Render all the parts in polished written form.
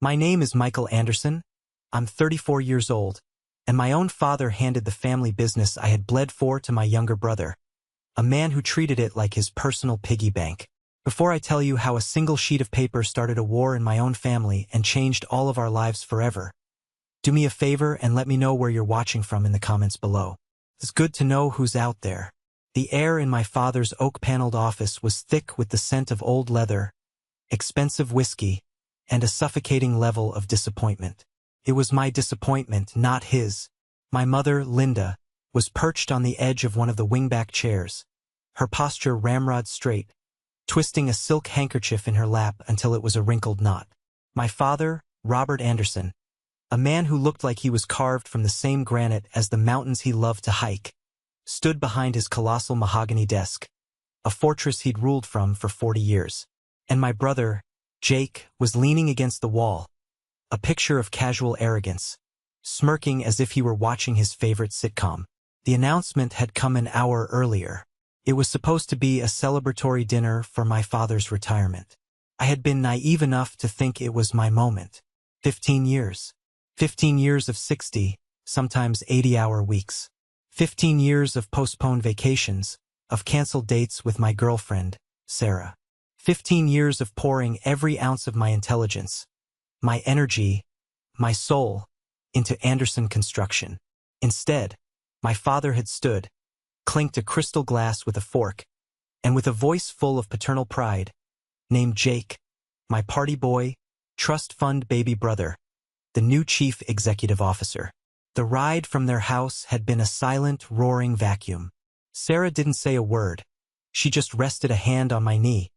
My name is Michael Anderson. I'm 34 years old, and my own father handed the family business I had bled for to my younger brother, a man who treated it like his personal piggy bank. Before I tell you how a single sheet of paper started a war in my own family and changed all of our lives forever, do me a favor and let me know where you're watching from in the comments below. It's good to know who's out there. The air in my father's oak-paneled office was thick with the scent of old leather, expensive whiskey, and a suffocating level of disappointment. It was my disappointment, not his. My mother, Linda, was perched on the edge of one of the wingback chairs, her posture ramrod straight, twisting a silk handkerchief in her lap until it was a wrinkled knot. My father, Robert Anderson, a man who looked like he was carved from the same granite as the mountains he loved to hike, stood behind his colossal mahogany desk, a fortress he'd ruled from for 40 years. And my brother, Jake, was leaning against the wall, a picture of casual arrogance, smirking as if he were watching his favorite sitcom. The announcement had come an hour earlier. It was supposed to be a celebratory dinner for my father's retirement. I had been naive enough to think it was my moment. 15 years. 15 years of 60, sometimes 80-hour weeks. 15 years of postponed vacations, of canceled dates with my girlfriend, Sarah. 15 years of pouring every ounce of my intelligence, my energy, my soul, into Anderson construction. Instead, my father had stood, clinked a crystal glass with a fork, and with a voice full of paternal pride, named Jake, my party boy, trust fund baby brother, the new chief executive officer. The ride from their house had been a silent, roaring vacuum. Sarah didn't say a word. She just rested a hand on my knee,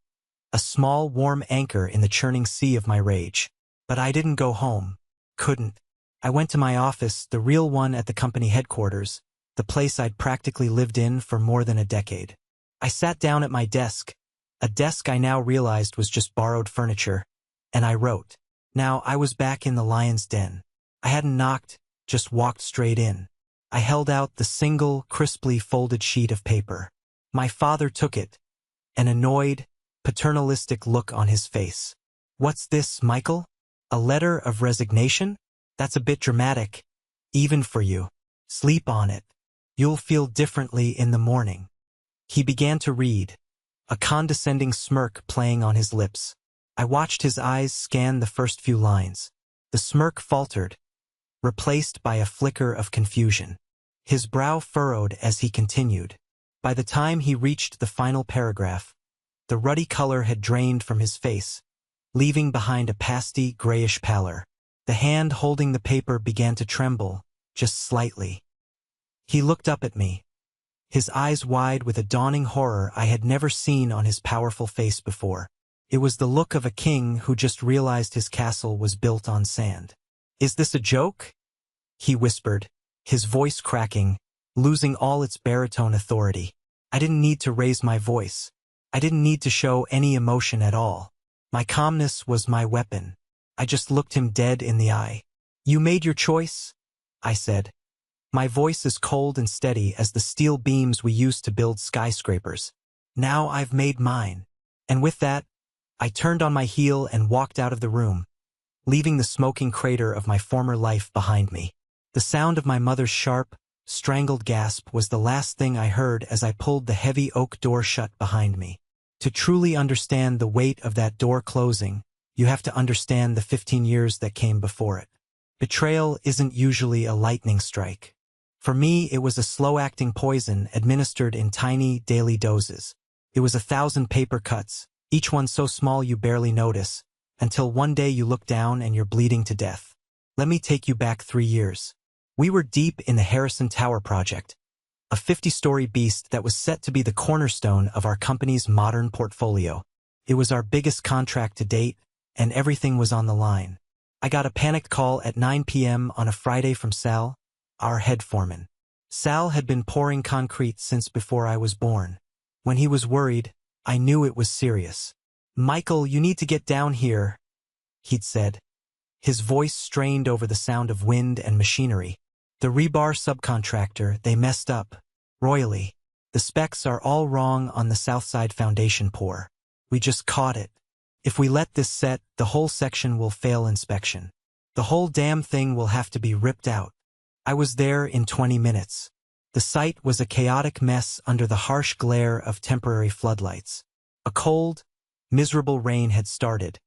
a small, warm anchor in the churning sea of my rage. But I didn't go home. Couldn't. I went to my office, the real one at the company headquarters, the place I'd practically lived in for more than a decade. I sat down at my desk, a desk I now realized was just borrowed furniture, and I wrote. Now, I was back in the lion's den. I hadn't knocked, just walked straight in. I held out the single, crisply folded sheet of paper. My father took it, an annoyed, paternalistic look on his face. What's this, Michael? A letter of resignation? That's a bit dramatic, even for you. Sleep on it. You'll feel differently in the morning. He began to read, a condescending smirk playing on his lips. I watched his eyes scan the first few lines. The smirk faltered, replaced by a flicker of confusion. His brow furrowed as he continued. By the time he reached the final paragraph, the ruddy color had drained from his face, leaving behind a pasty, grayish pallor. The hand holding the paper began to tremble, just slightly. He looked up at me, his eyes wide with a dawning horror I had never seen on his powerful face before. It was the look of a king who just realized his castle was built on sand. Is this a joke? He whispered, his voice cracking, losing all its baritone authority. I didn't need to raise my voice. I didn't need to show any emotion at all. My calmness was my weapon. I just looked him dead in the eye. You made your choice? I said. My voice as cold and steady as the steel beams we used to build skyscrapers. Now I've made mine. And with that, I turned on my heel and walked out of the room, leaving the smoking crater of my former life behind me. The sound of my mother's sharp, strangled gasp was the last thing I heard as I pulled the heavy oak door shut behind me. To truly understand the weight of that door closing, you have to understand the 15 years that came before it. Betrayal isn't usually a lightning strike. For me, it was a slow-acting poison administered in tiny, daily doses. It was 1,000 paper cuts, each one so small you barely notice, until one day you look down and you're bleeding to death. Let me take you back 3 years. We were deep in the Harrison Tower project, a 50-story beast that was set to be the cornerstone of our company's modern portfolio. It was our biggest contract to date, and everything was on the line. I got a panicked call at 9 p.m. on a Friday from Sal, our head foreman. Sal had been pouring concrete since before I was born. When he was worried, I knew it was serious. Michael, you need to get down here, he'd said. His voice strained over the sound of wind and machinery. The rebar subcontractor, they messed up, royally. The specs are all wrong on the Southside foundation pour. We just caught it. If we let this set, the whole section will fail inspection. The whole damn thing will have to be ripped out. I was there in 20 minutes. The site was a chaotic mess under the harsh glare of temporary floodlights. A cold, miserable rain had started,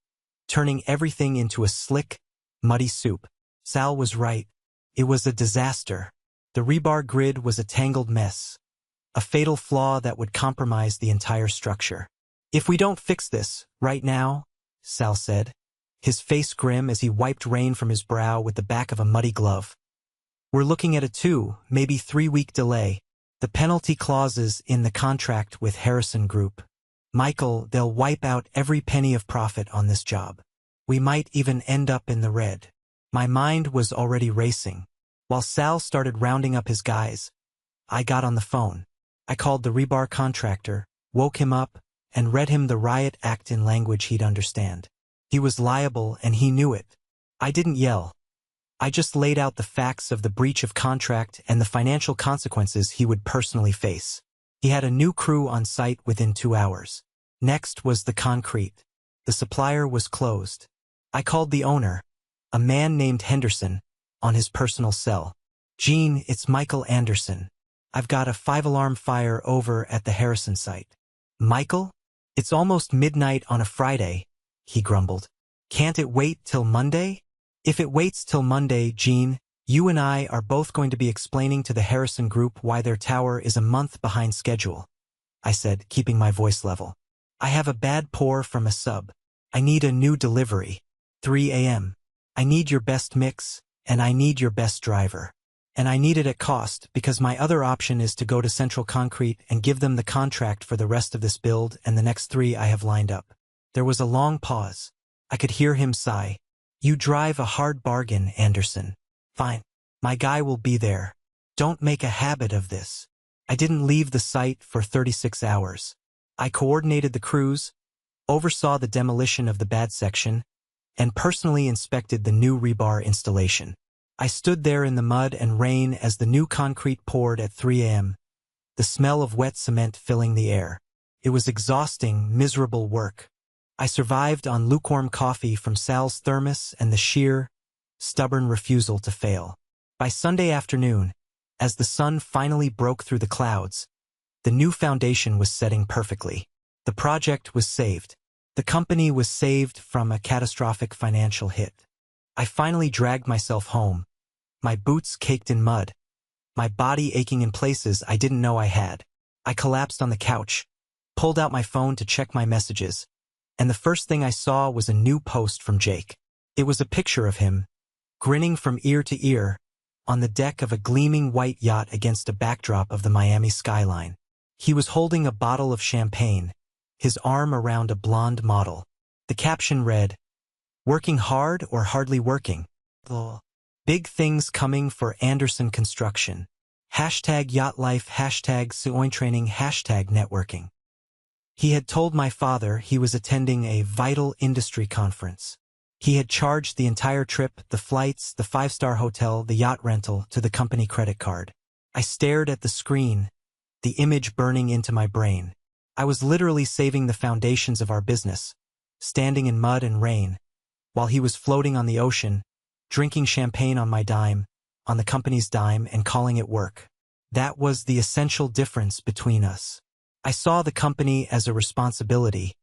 turning everything into a slick, muddy soup. Sal was right. It was a disaster. The rebar grid was a tangled mess, a fatal flaw that would compromise the entire structure. If we don't fix this, right now, Sal said, his face grim as he wiped rain from his brow with the back of a muddy glove, we're looking at a 2, maybe 3-week delay. The penalty clauses in the contract with Harrison Group. Michael, they'll wipe out every penny of profit on this job. We might even end up in the red. My mind was already racing. While Sal started rounding up his guys, I got on the phone. I called the rebar contractor, woke him up, and read him the riot act in language he'd understand. He was liable and he knew it. I didn't yell. I just laid out the facts of the breach of contract and the financial consequences he would personally face. He had a new crew on site within 2 hours. Next was the concrete. The supplier was closed. I called the owner, a man named Henderson, on his personal cell. Gene, it's Michael Anderson. I've got a 5-alarm fire over at the Harrison site. Michael? It's almost midnight on a Friday, he grumbled. Can't it wait till Monday? If it waits till Monday, Gene, you and I are both going to be explaining to the Harrison Group why their tower is a month behind schedule, I said, keeping my voice level. I have a bad pour from a sub. I need a new delivery. 3 a.m. I need your best mix, and I need your best driver. And I need it at cost because my other option is to go to Central Concrete and give them the contract for the rest of this build and the next 3 I have lined up. There was a long pause. I could hear him sigh. You drive a hard bargain, Anderson. Fine. My guy will be there. Don't make a habit of this. I didn't leave the site for 36 hours. I coordinated the crews, oversaw the demolition of the bad section, and personally inspected the new rebar installation. I stood there in the mud and rain as the new concrete poured at 3 a.m., the smell of wet cement filling the air. It was exhausting, miserable work. I survived on lukewarm coffee from Sal's thermos and the sheer, stubborn refusal to fail. By Sunday afternoon, as the sun finally broke through the clouds, the new foundation was setting perfectly. The project was saved. The company was saved from a catastrophic financial hit. I finally dragged myself home, my boots caked in mud, my body aching in places I didn't know I had. I collapsed on the couch, pulled out my phone to check my messages, and the first thing I saw was a new post from Jake. It was a picture of him, grinning from ear to ear, on the deck of a gleaming white yacht against a backdrop of the Miami skyline. He was holding a bottle of champagne, his arm around a blonde model. The caption read, "Working hard or hardly working? Big things coming for Anderson Construction. #yacht life, #sointraining, #networking." He had told my father he was attending a vital industry conference. He had charged the entire trip, the flights, the 5-star hotel, the yacht rental, to the company credit card. I stared at the screen, the image burning into my brain. I was literally saving the foundations of our business, standing in mud and rain, while he was floating on the ocean, drinking champagne on my dime, on the company's dime, and calling it work. That was the essential difference between us. I saw the company as a responsibility,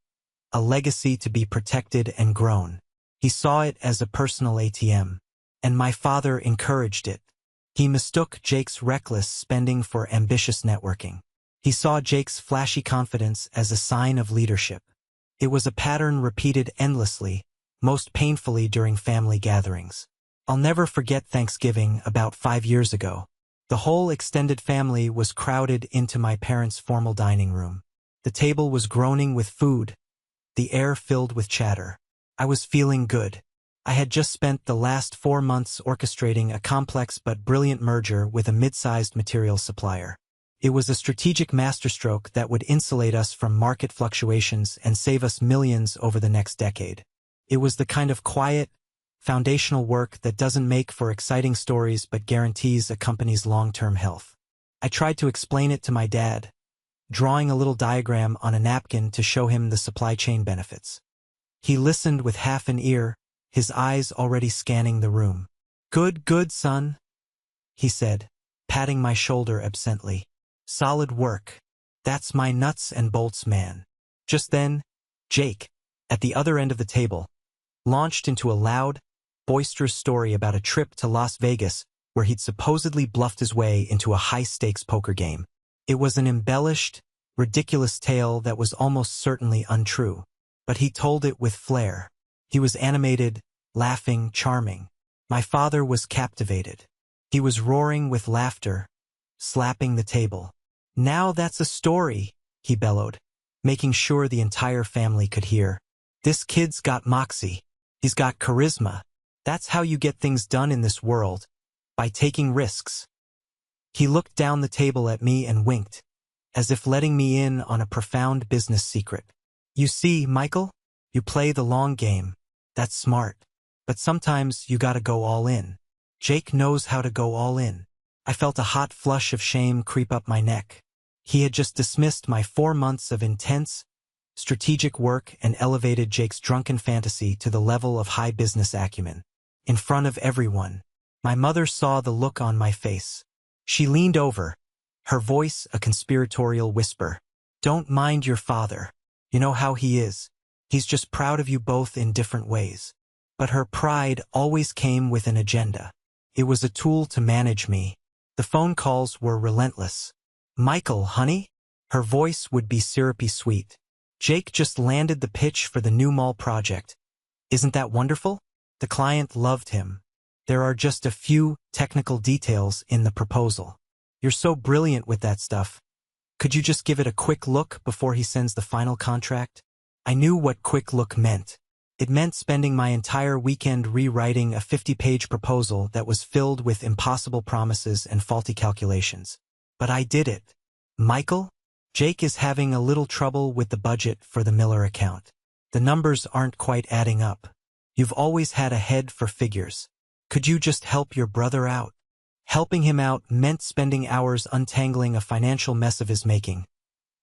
a legacy to be protected and grown. He saw it as a personal ATM, and my father encouraged it. He mistook Jake's reckless spending for ambitious networking. He saw Jake's flashy confidence as a sign of leadership. It was a pattern repeated endlessly, most painfully during family gatherings. I'll never forget Thanksgiving about 5 years ago. The whole extended family was crowded into my parents' formal dining room. The table was groaning with food, the air filled with chatter. I was feeling good. I had just spent the last 4 months orchestrating a complex but brilliant merger with a mid-sized materials supplier. It was a strategic masterstroke that would insulate us from market fluctuations and save us millions over the next decade. It was the kind of quiet, foundational work that doesn't make for exciting stories but guarantees a company's long-term health. I tried to explain it to my dad, drawing a little diagram on a napkin to show him the supply chain benefits. He listened with half an ear, his eyes already scanning the room. Good, good, son, he said, patting my shoulder absently. Solid work. That's my nuts and bolts man. Just then, Jake, at the other end of the table, launched into a loud, boisterous story about a trip to Las Vegas where he'd supposedly bluffed his way into a high-stakes poker game. It was an embellished, ridiculous tale that was almost certainly untrue. But he told it with flair. He was animated, laughing, charming. My father was captivated. He was roaring with laughter, slapping the table. Now that's a story, he bellowed, making sure the entire family could hear. This kid's got moxie. He's got charisma. That's how you get things done in this world, by taking risks. He looked down the table at me and winked, as if letting me in on a profound business secret. You see, Michael, you play the long game. That's smart. But sometimes you gotta go all in. Jake knows how to go all in. I felt a hot flush of shame creep up my neck. He had just dismissed my 4 months of intense, strategic work and elevated Jake's drunken fantasy to the level of high business acumen. In front of everyone. My mother saw the look on my face. She leaned over, her voice a conspiratorial whisper. Don't mind your father. You know how he is. He's just proud of you both in different ways. But her pride always came with an agenda. It was a tool to manage me. The phone calls were relentless. Michael, honey? Her voice would be syrupy sweet. Jake just landed the pitch for the new mall project. Isn't that wonderful? The client loved him. There are just a few technical details in the proposal. You're so brilliant with that stuff. Could you just give it a quick look before he sends the final contract? I knew what quick look meant. It meant spending my entire weekend rewriting a 50-page proposal that was filled with impossible promises and faulty calculations. But I did it. Michael? Jake is having a little trouble with the budget for the Miller account. The numbers aren't quite adding up. You've always had a head for figures. Could you just help your brother out? Helping him out meant spending hours untangling a financial mess of his making.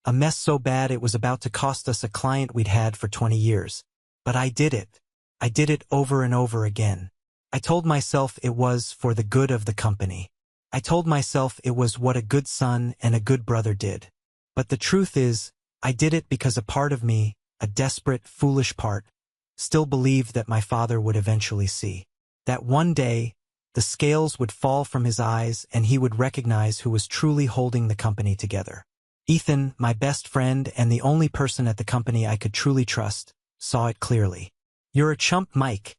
A mess so bad it was about to cost us a client we'd had for 20 years. But I did it. I did it over and over again. I told myself it was for the good of the company. I told myself it was what a good son and a good brother did. But the truth is, I did it because a part of me, a desperate, foolish part, still believed that my father would eventually see. That one day, the scales would fall from his eyes and he would recognize who was truly holding the company together. Ethan, my best friend and the only person at the company I could truly trust, saw it clearly. You're a chump, Mike,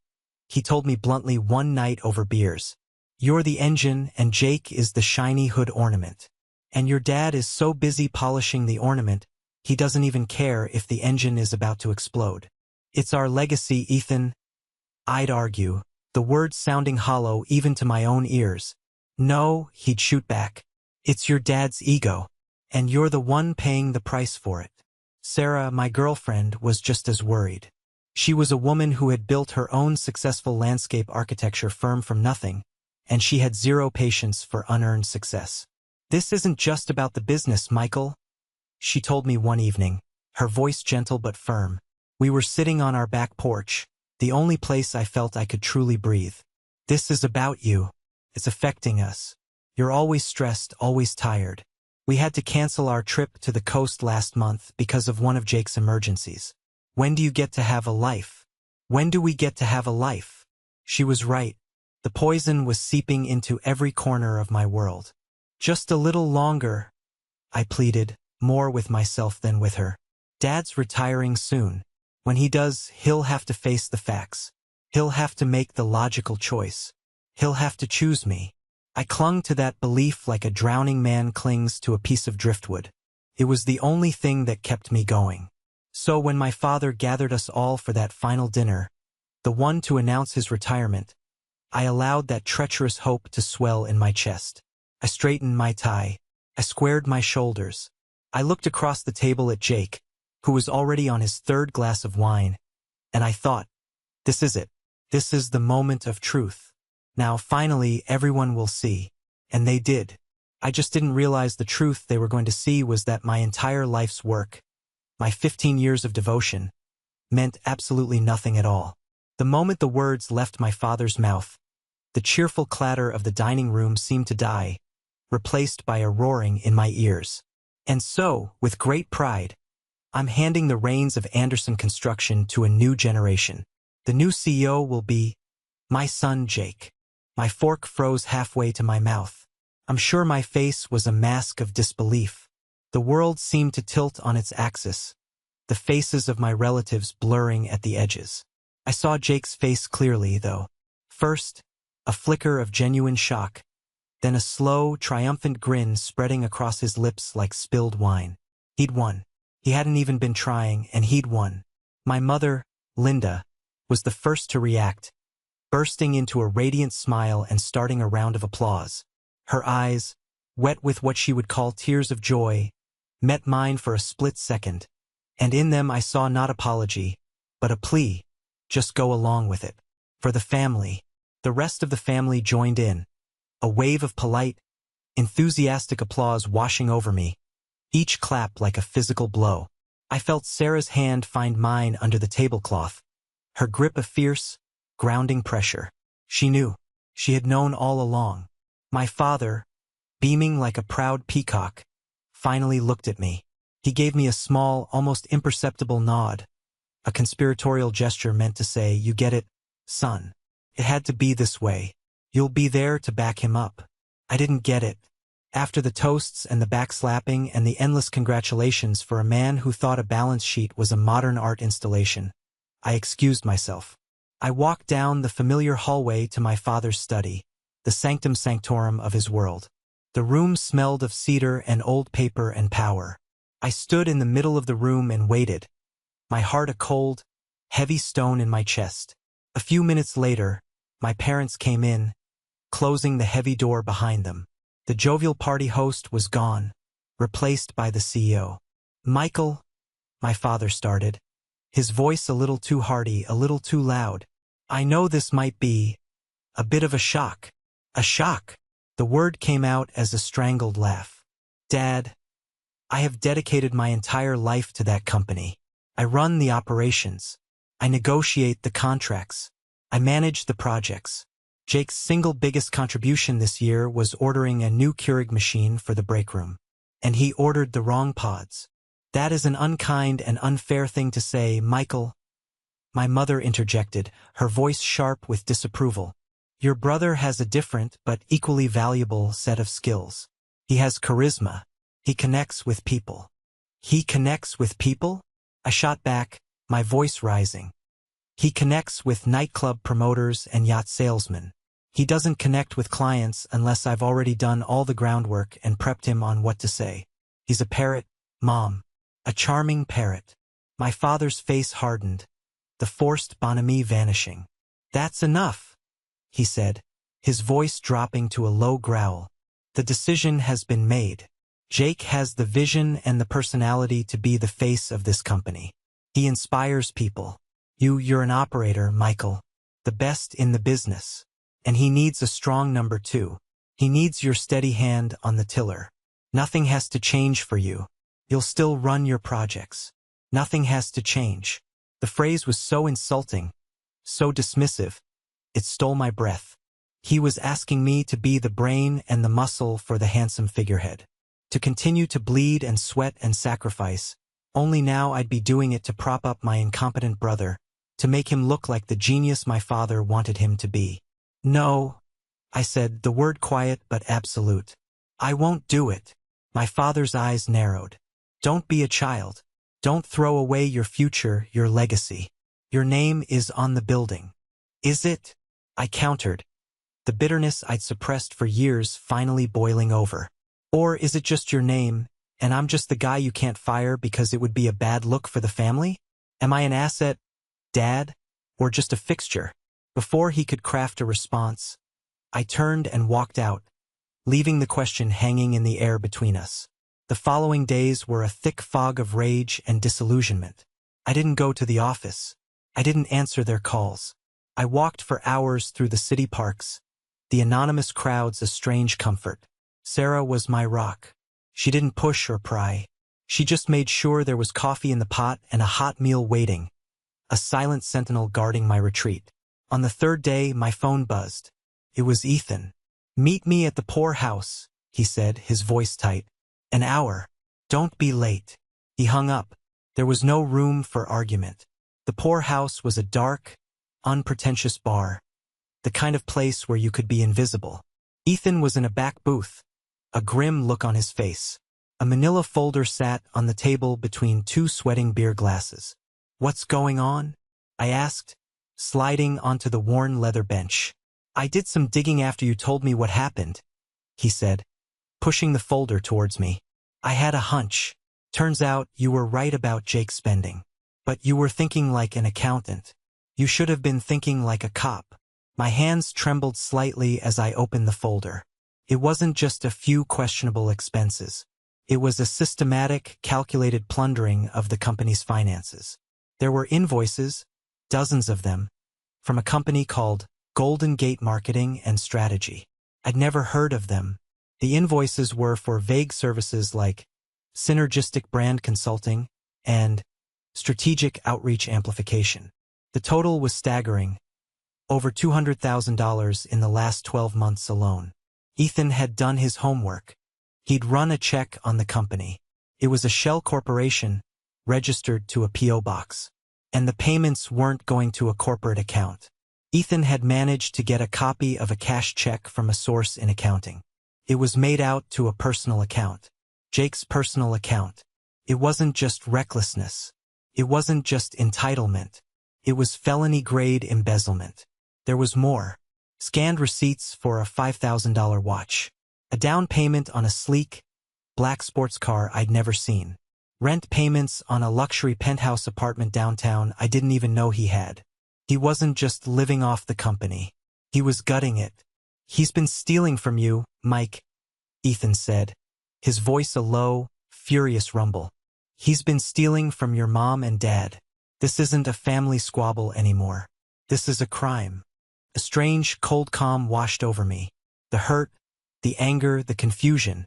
he told me bluntly one night over beers. You're the engine and Jake is the shiny hood ornament. And your dad is so busy polishing the ornament, he doesn't even care if the engine is about to explode. It's our legacy, Ethan. I'd argue, the words sounding hollow even to my own ears. No, he'd shoot back. It's your dad's ego. And you're the one paying the price for it. Sarah, my girlfriend, was just as worried. She was a woman who had built her own successful landscape architecture firm from nothing, and she had zero patience for unearned success. This isn't just about the business, Michael, she told me one evening, her voice gentle but firm. We were sitting on our back porch, the only place I felt I could truly breathe. This is about you. It's affecting us. You're always stressed, always tired. We had to cancel our trip to the coast last month because of one of Jake's emergencies. When do you get to have a life? When do we get to have a life? She was right. The poison was seeping into every corner of my world. Just a little longer, I pleaded, more with myself than with her. Dad's retiring soon. When he does, he'll have to face the facts. He'll have to make the logical choice. He'll have to choose me. I clung to that belief like a drowning man clings to a piece of driftwood. It was the only thing that kept me going. So when my father gathered us all for that final dinner, the one to announce his retirement, I allowed that treacherous hope to swell in my chest. I straightened my tie. I squared my shoulders. I looked across the table at Jake, who was already on his third glass of wine, and I thought, this is it. This is the moment of truth. Now finally everyone will see. And they did. I just didn't realize the truth they were going to see was that my entire life's work, my 15 years of devotion, meant absolutely nothing at all. The moment the words left my father's mouth, the cheerful clatter of the dining room seemed to die, replaced by a roaring in my ears. And so, with great pride, I'm handing the reins of Anderson Construction to a new generation. The new CEO will be my son, Jake. My fork froze halfway to my mouth. I'm sure my face was a mask of disbelief. The world seemed to tilt on its axis, the faces of my relatives blurring at the edges. I saw Jake's face clearly, though. First, a flicker of genuine shock, then a slow, triumphant grin spreading across his lips like spilled wine. He'd won. He hadn't even been trying, and he'd won. My mother, Linda, was the first to react, bursting into a radiant smile and starting a round of applause. Her eyes, wet with what she would call tears of joy, met mine for a split second, and in them I saw not apology, but a plea. Just go along with it. For the family. The rest of the family joined in, a wave of polite, enthusiastic applause washing over me, each clap like a physical blow. I felt Sarah's hand find mine under the tablecloth, her grip a fierce, grounding pressure. She knew. She had known all along. My father, beaming like a proud peacock, finally looked at me. He gave me a small, almost imperceptible nod, a conspiratorial gesture meant to say, "You get it, son. It had to be this way. You'll be there to back him up." I didn't get it. After the toasts and the backslapping and the endless congratulations for a man who thought a balance sheet was a modern art installation, I excused myself. I walked down the familiar hallway to my father's study, the sanctum sanctorum of his world. The room smelled of cedar and old paper and power. I stood in the middle of the room and waited, my heart a cold, heavy stone in my chest. A few minutes later, my parents came in, closing the heavy door behind them. The jovial party host was gone, replaced by the CEO. "Michael," my father started, his voice a little too hearty, a little too loud. "I know this might be a bit of a shock." A shock. The word came out as a strangled laugh. "Dad, I have dedicated my entire life to that company. I run the operations. I negotiate the contracts. I manage the projects. Jake's single biggest contribution this year was ordering a new Keurig machine for the break room. And he ordered the wrong pods. That is an unkind and unfair thing to say, Michael." My mother interjected, her voice sharp with disapproval. "Your brother has a different but equally valuable set of skills. He has charisma. He connects with people." "He connects with people?" I shot back, my voice rising. "He connects with nightclub promoters and yacht salesmen. He doesn't connect with clients unless I've already done all the groundwork and prepped him on what to say. He's a parrot, Mom. A charming parrot." My father's face hardened, the forced bonhomie vanishing. "That's enough," he said, his voice dropping to a low growl. "The decision has been made. Jake has the vision and the personality to be the face of this company. He inspires people. You're an operator, Michael, the best in the business. And he needs a strong number two. He needs your steady hand on the tiller. Nothing has to change for you. You'll still run your projects. Nothing has to change." The phrase was so insulting, so dismissive, it stole my breath. He was asking me to be the brain and the muscle for the handsome figurehead. To continue to bleed and sweat and sacrifice, only now I'd be doing it to prop up my incompetent brother, to make him look like the genius my father wanted him to be. "No," I said, the word quiet but absolute. "I won't do it." My father's eyes narrowed. "Don't be a child. Don't throw away your future, your legacy. Your name is on the building." "Is it?" I countered, the bitterness I'd suppressed for years finally boiling over. "Or is it just your name, and I'm just the guy you can't fire because it would be a bad look for the family? Am I an asset, Dad, or just a fixture?" Before he could craft a response, I turned and walked out, leaving the question hanging in the air between us. The following days were a thick fog of rage and disillusionment. I didn't go to the office. I didn't answer their calls. I walked for hours through the city parks, the anonymous crowds a strange comfort. Sarah was my rock. She didn't push or pry. She just made sure there was coffee in the pot and a hot meal waiting. a silent sentinel guarding my retreat. On the third day, my phone buzzed. It was Ethan. "Meet me at the poorhouse," he said, his voice tight. "An hour. Don't be late." He hung up. There was no room for argument. The poorhouse was a dark, unpretentious bar, the kind of place where you could be invisible. Ethan was in a back booth, a grim look on his face. A manila folder sat on the table between two sweating beer glasses. "What's going on?" I asked, sliding onto the worn leather bench. "I did some digging after you told me what happened," he said, pushing the folder towards me. "I had a hunch. Turns out you were right about Jake's spending. But you were thinking like an accountant. You should have been thinking like a cop." My hands trembled slightly as I opened the folder. It wasn't just a few questionable expenses. It was a systematic, calculated plundering of the company's finances. There were invoices, dozens of them, from a company called Golden Gate Marketing and Strategy. I'd never heard of them. The invoices were for vague services like synergistic brand consulting and strategic outreach amplification. The total was staggering, over $200,000 in the last 12 months alone. Ethan had done his homework. He'd run a check on the company. It was a shell corporation, registered to a P.O. box. And the payments weren't going to a corporate account. Ethan had managed to get a copy of a cash check from a source in accounting. It was made out to a personal account. Jake's personal account. It wasn't just recklessness. It wasn't just entitlement. It was felony-grade embezzlement. There was more. Scanned receipts for a $5,000 watch. A down payment on a sleek, black sports car I'd never seen. Rent payments on a luxury penthouse apartment downtown I didn't even know he had. He wasn't just living off the company. He was gutting it. "He's been stealing from you, Mike," Ethan said, his voice a low, furious rumble. "He's been stealing from your mom and dad. This isn't a family squabble anymore. This is a crime." A strange, cold calm washed over me. The hurt, the anger, the confusion.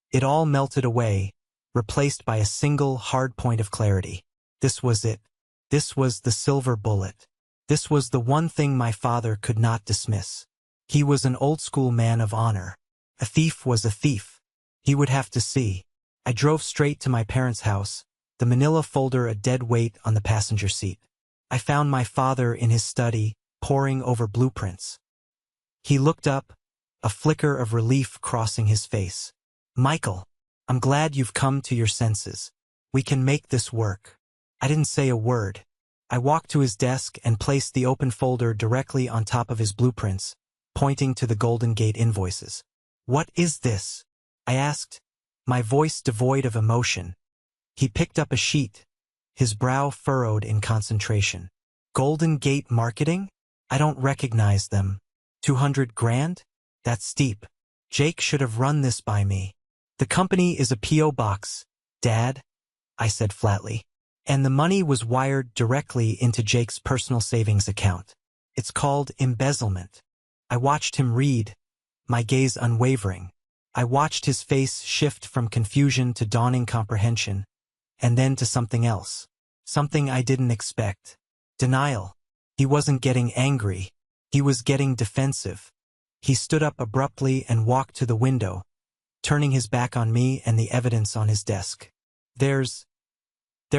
It all melted away, replaced by a single, hard point of clarity. This was it. This was the silver bullet. This was the one thing my father could not dismiss. He was an old-school man of honor. A thief was a thief. He would have to see. I drove straight to my parents' house, the manila folder a dead weight on the passenger seat. I found my father in his study, poring over blueprints. He looked up, a flicker of relief crossing his face. "Michael, I'm glad you've come to your senses. We can make this work." I didn't say a word. I walked to his desk and placed the open folder directly on top of his blueprints, pointing to the Golden Gate invoices. "What is this?" I asked, my voice devoid of emotion. He picked up a sheet, his brow furrowed in concentration. "Golden Gate Marketing? I don't recognize them. 200 grand? That's steep. Jake should have run this by me." "The company is a P.O. box, Dad," I said flatly. "And the money was wired directly into Jake's personal savings account. It's called embezzlement." I watched him read, my gaze unwavering. I watched his face shift from confusion to dawning comprehension, and then to something else. Something I didn't expect. Denial. He wasn't getting angry. He was getting defensive. He stood up abruptly and walked to the window, turning his back on me and the evidence on his desk. There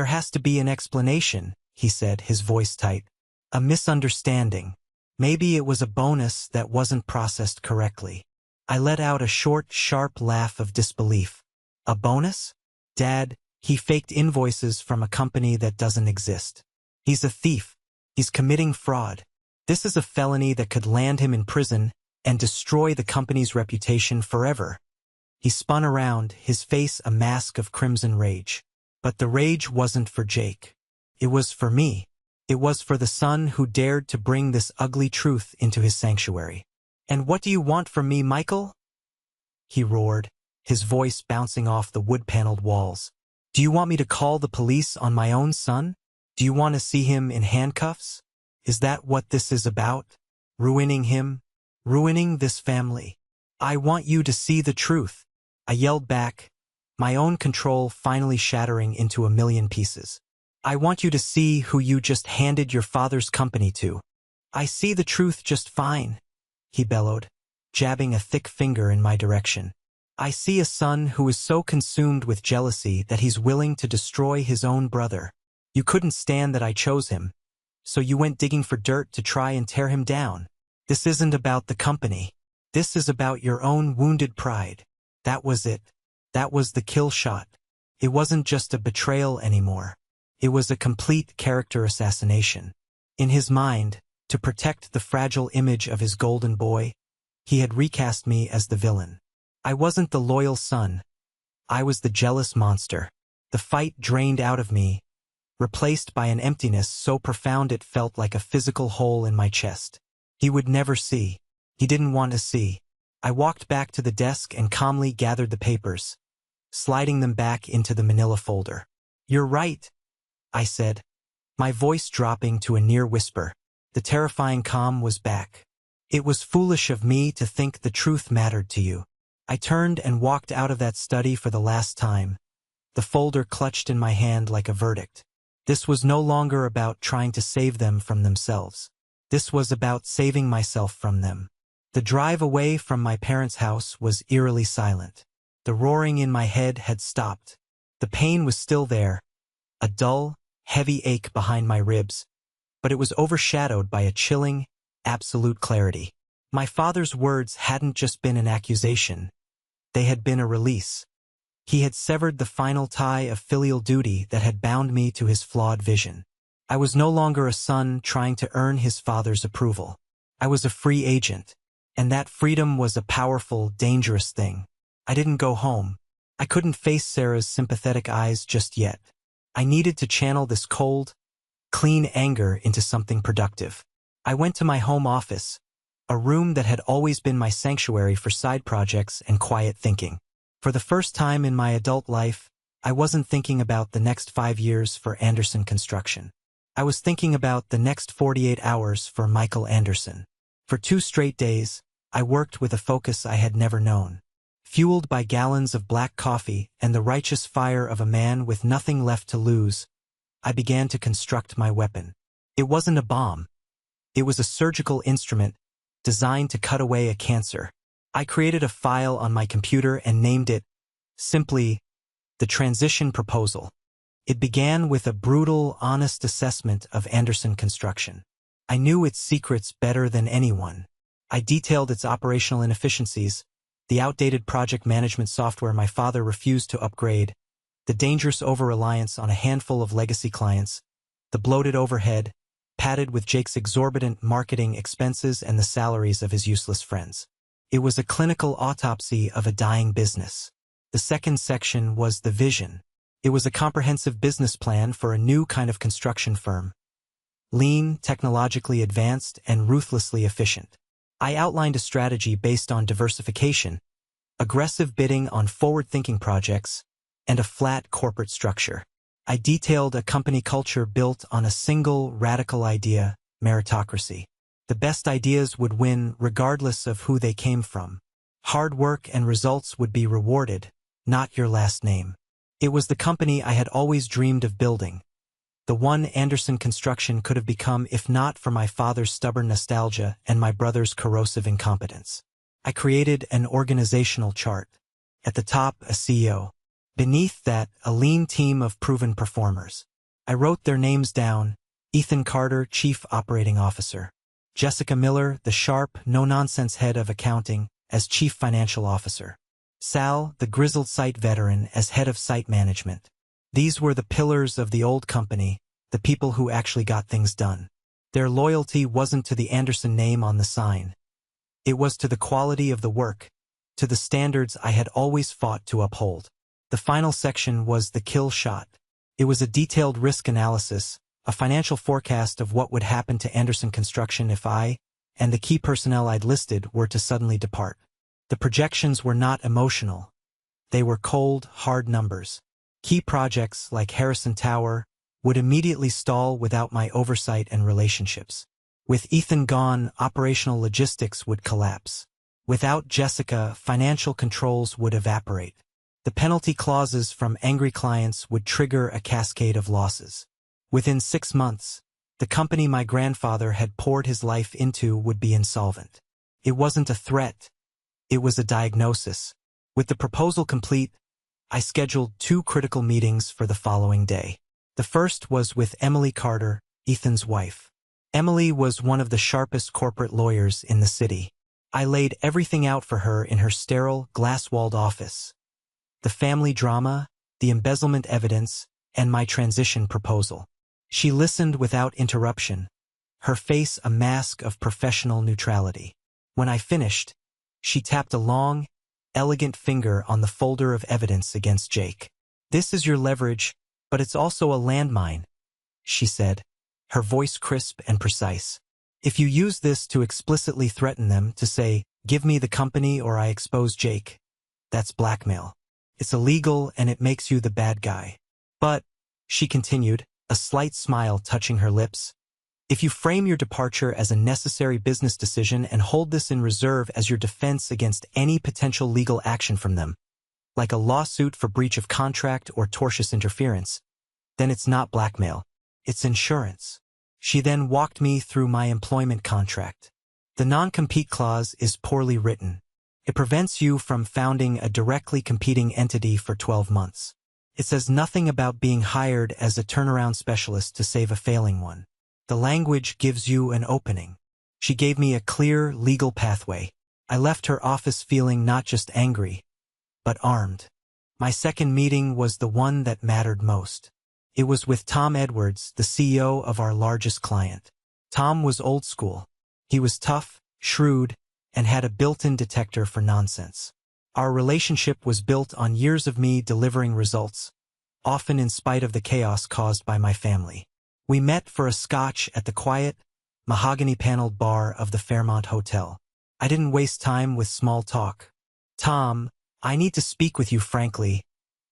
has to be an explanation," he said, his voice tight. "A misunderstanding. Maybe it was a bonus that wasn't processed correctly." I let out a short, sharp laugh of disbelief. "A bonus? Dad, he faked invoices from a company that doesn't exist. He's a thief. He's committing fraud. This is a felony that could land him in prison and destroy the company's reputation forever." He spun around, his face a mask of crimson rage. But the rage wasn't for Jake. It was for me. It was for the son who dared to bring this ugly truth into his sanctuary. "And what do you want from me, Michael?" he roared, his voice bouncing off the wood-paneled walls. "Do you want me to call the police on my own son? Do you want to see him in handcuffs? Is that what this is about? Ruining him? Ruining this family? I want you to see the truth." I yelled back, my own control finally shattering into a million pieces. I want you to see who you just handed your father's company to. I see the truth just fine, he bellowed, jabbing a thick finger in my direction. I see a son who is so consumed with jealousy that he's willing to destroy his own brother. You couldn't stand that I chose him, so you went digging for dirt to try and tear him down. This isn't about the company. This is about your own wounded pride. That was it. That was the kill shot. It wasn't just a betrayal anymore. It was a complete character assassination. In his mind, to protect the fragile image of his golden boy, he had recast me as the villain. I wasn't the loyal son. I was the jealous monster. The fight drained out of me, replaced by an emptiness so profound it felt like a physical hole in my chest. He would never see. He didn't want to see. I walked back to the desk and calmly gathered the papers, sliding them back into the manila folder. You're right, I said, my voice dropping to a near whisper. The terrifying calm was back. It was foolish of me to think the truth mattered to you. I turned and walked out of that study for the last time, the folder clutched in my hand like a verdict. This was no longer about trying to save them from themselves. This was about saving myself from them. The drive away from my parents' house was eerily silent. The roaring in my head had stopped. The pain was still there, a dull, heavy ache behind my ribs, but it was overshadowed by a chilling, absolute clarity. My father's words hadn't just been an accusation. They had been a release. He had severed the final tie of filial duty that had bound me to his flawed vision. I was no longer a son trying to earn his father's approval. I was a free agent, and that freedom was a powerful, dangerous thing. I didn't go home. I couldn't face Sarah's sympathetic eyes just yet. I needed to channel this cold, clean anger into something productive. I went to my home office, a room that had always been my sanctuary for side projects and quiet thinking. For the first time in my adult life, I wasn't thinking about the next 5 years for Anderson Construction. I was thinking about the next 48 hours for Michael Anderson. For 2 straight days, I worked with a focus I had never known. Fueled by gallons of black coffee and the righteous fire of a man with nothing left to lose, I began to construct my weapon. It wasn't a bomb. It was a surgical instrument designed to cut away a cancer. I created a file on my computer and named it, simply, the Transition Proposal. It began with a brutal, honest assessment of Anderson Construction. I knew its secrets better than anyone. I detailed its operational inefficiencies, the outdated project management software my father refused to upgrade, the dangerous over-reliance on a handful of legacy clients, the bloated overhead, padded with Jake's exorbitant marketing expenses and the salaries of his useless friends. It was a clinical autopsy of a dying business. The second section was the vision. It was a comprehensive business plan for a new kind of construction firm. Lean, technologically advanced, and ruthlessly efficient. I outlined a strategy based on diversification, aggressive bidding on forward-thinking projects, and a flat corporate structure. I detailed a company culture built on a single radical idea, meritocracy. The best ideas would win regardless of who they came from. Hard work and results would be rewarded, not your last name. It was the company I had always dreamed of building. The one Anderson Construction could have become if not for my father's stubborn nostalgia and my brother's corrosive incompetence. I created an organizational chart. At the top, a CEO. Beneath that, a lean team of proven performers. I wrote their names down: Ethan Carter, Chief Operating Officer; Jessica Miller, the sharp, no-nonsense head of accounting, as Chief Financial Officer; Sal, the grizzled site veteran, as head of site management. These were the pillars of the old company, the people who actually got things done. Their loyalty wasn't to the Anderson name on the sign. It was to the quality of the work, to the standards I had always fought to uphold. The final section was the kill shot. It was a detailed risk analysis, a financial forecast of what would happen to Anderson Construction if I, and the key personnel I'd listed, were to suddenly depart. The projections were not emotional. They were cold, hard numbers. Key projects, like Harrison Tower, would immediately stall without my oversight and relationships. With Ethan gone, operational logistics would collapse. Without Jessica, financial controls would evaporate. The penalty clauses from angry clients would trigger a cascade of losses. Within 6 months, the company my grandfather had poured his life into would be insolvent. It wasn't a threat. It was a diagnosis. With the proposal complete, I scheduled 2 critical meetings for the following day. The first was with Emily Carter, Ethan's wife. Emily was one of the sharpest corporate lawyers in the city. I laid everything out for her in her sterile, glass-walled office. The family drama, the embezzlement evidence, and my transition proposal. She listened without interruption, her face a mask of professional neutrality. When I finished, she tapped a long, elegant finger on the folder of evidence against Jake. "This is your leverage, but it's also a landmine," she said, her voice crisp and precise. "If you use this to explicitly threaten them, to say, 'Give me the company or I expose Jake,' that's blackmail. It's illegal and it makes you the bad guy. But," she continued, a slight smile touching her lips, "if you frame your departure as a necessary business decision and hold this in reserve as your defense against any potential legal action from them, like a lawsuit for breach of contract or tortious interference, then it's not blackmail, it's insurance." She then walked me through my employment contract. The non-compete clause is poorly written. It prevents you from founding a directly competing entity for 12 months. It says nothing about being hired as a turnaround specialist to save a failing one. The language gives you an opening. She gave me a clear, legal pathway. I left her office feeling not just angry, but armed. My second meeting was the one that mattered most. It was with Tom Edwards, the CEO of our largest client. Tom was old school. He was tough, shrewd, and had a built-in detector for nonsense. Our relationship was built on years of me delivering results, often in spite of the chaos caused by my family. We met for a scotch at the quiet, mahogany-paneled bar of the Fairmont Hotel. I didn't waste time with small talk. "Tom, I need to speak with you frankly,"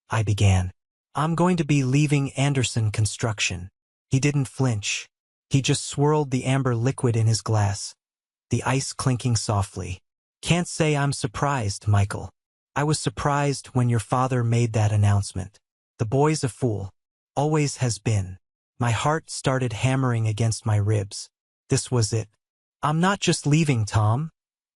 I began. "I'm going to be leaving Anderson Construction." He didn't flinch. He just swirled the amber liquid in his glass, the ice clinking softly. "Can't say I'm surprised, Michael. I was surprised when your father made that announcement. The boy's a fool. Always has been." My heart started hammering against my ribs. This was it. "I'm not just leaving, Tom,"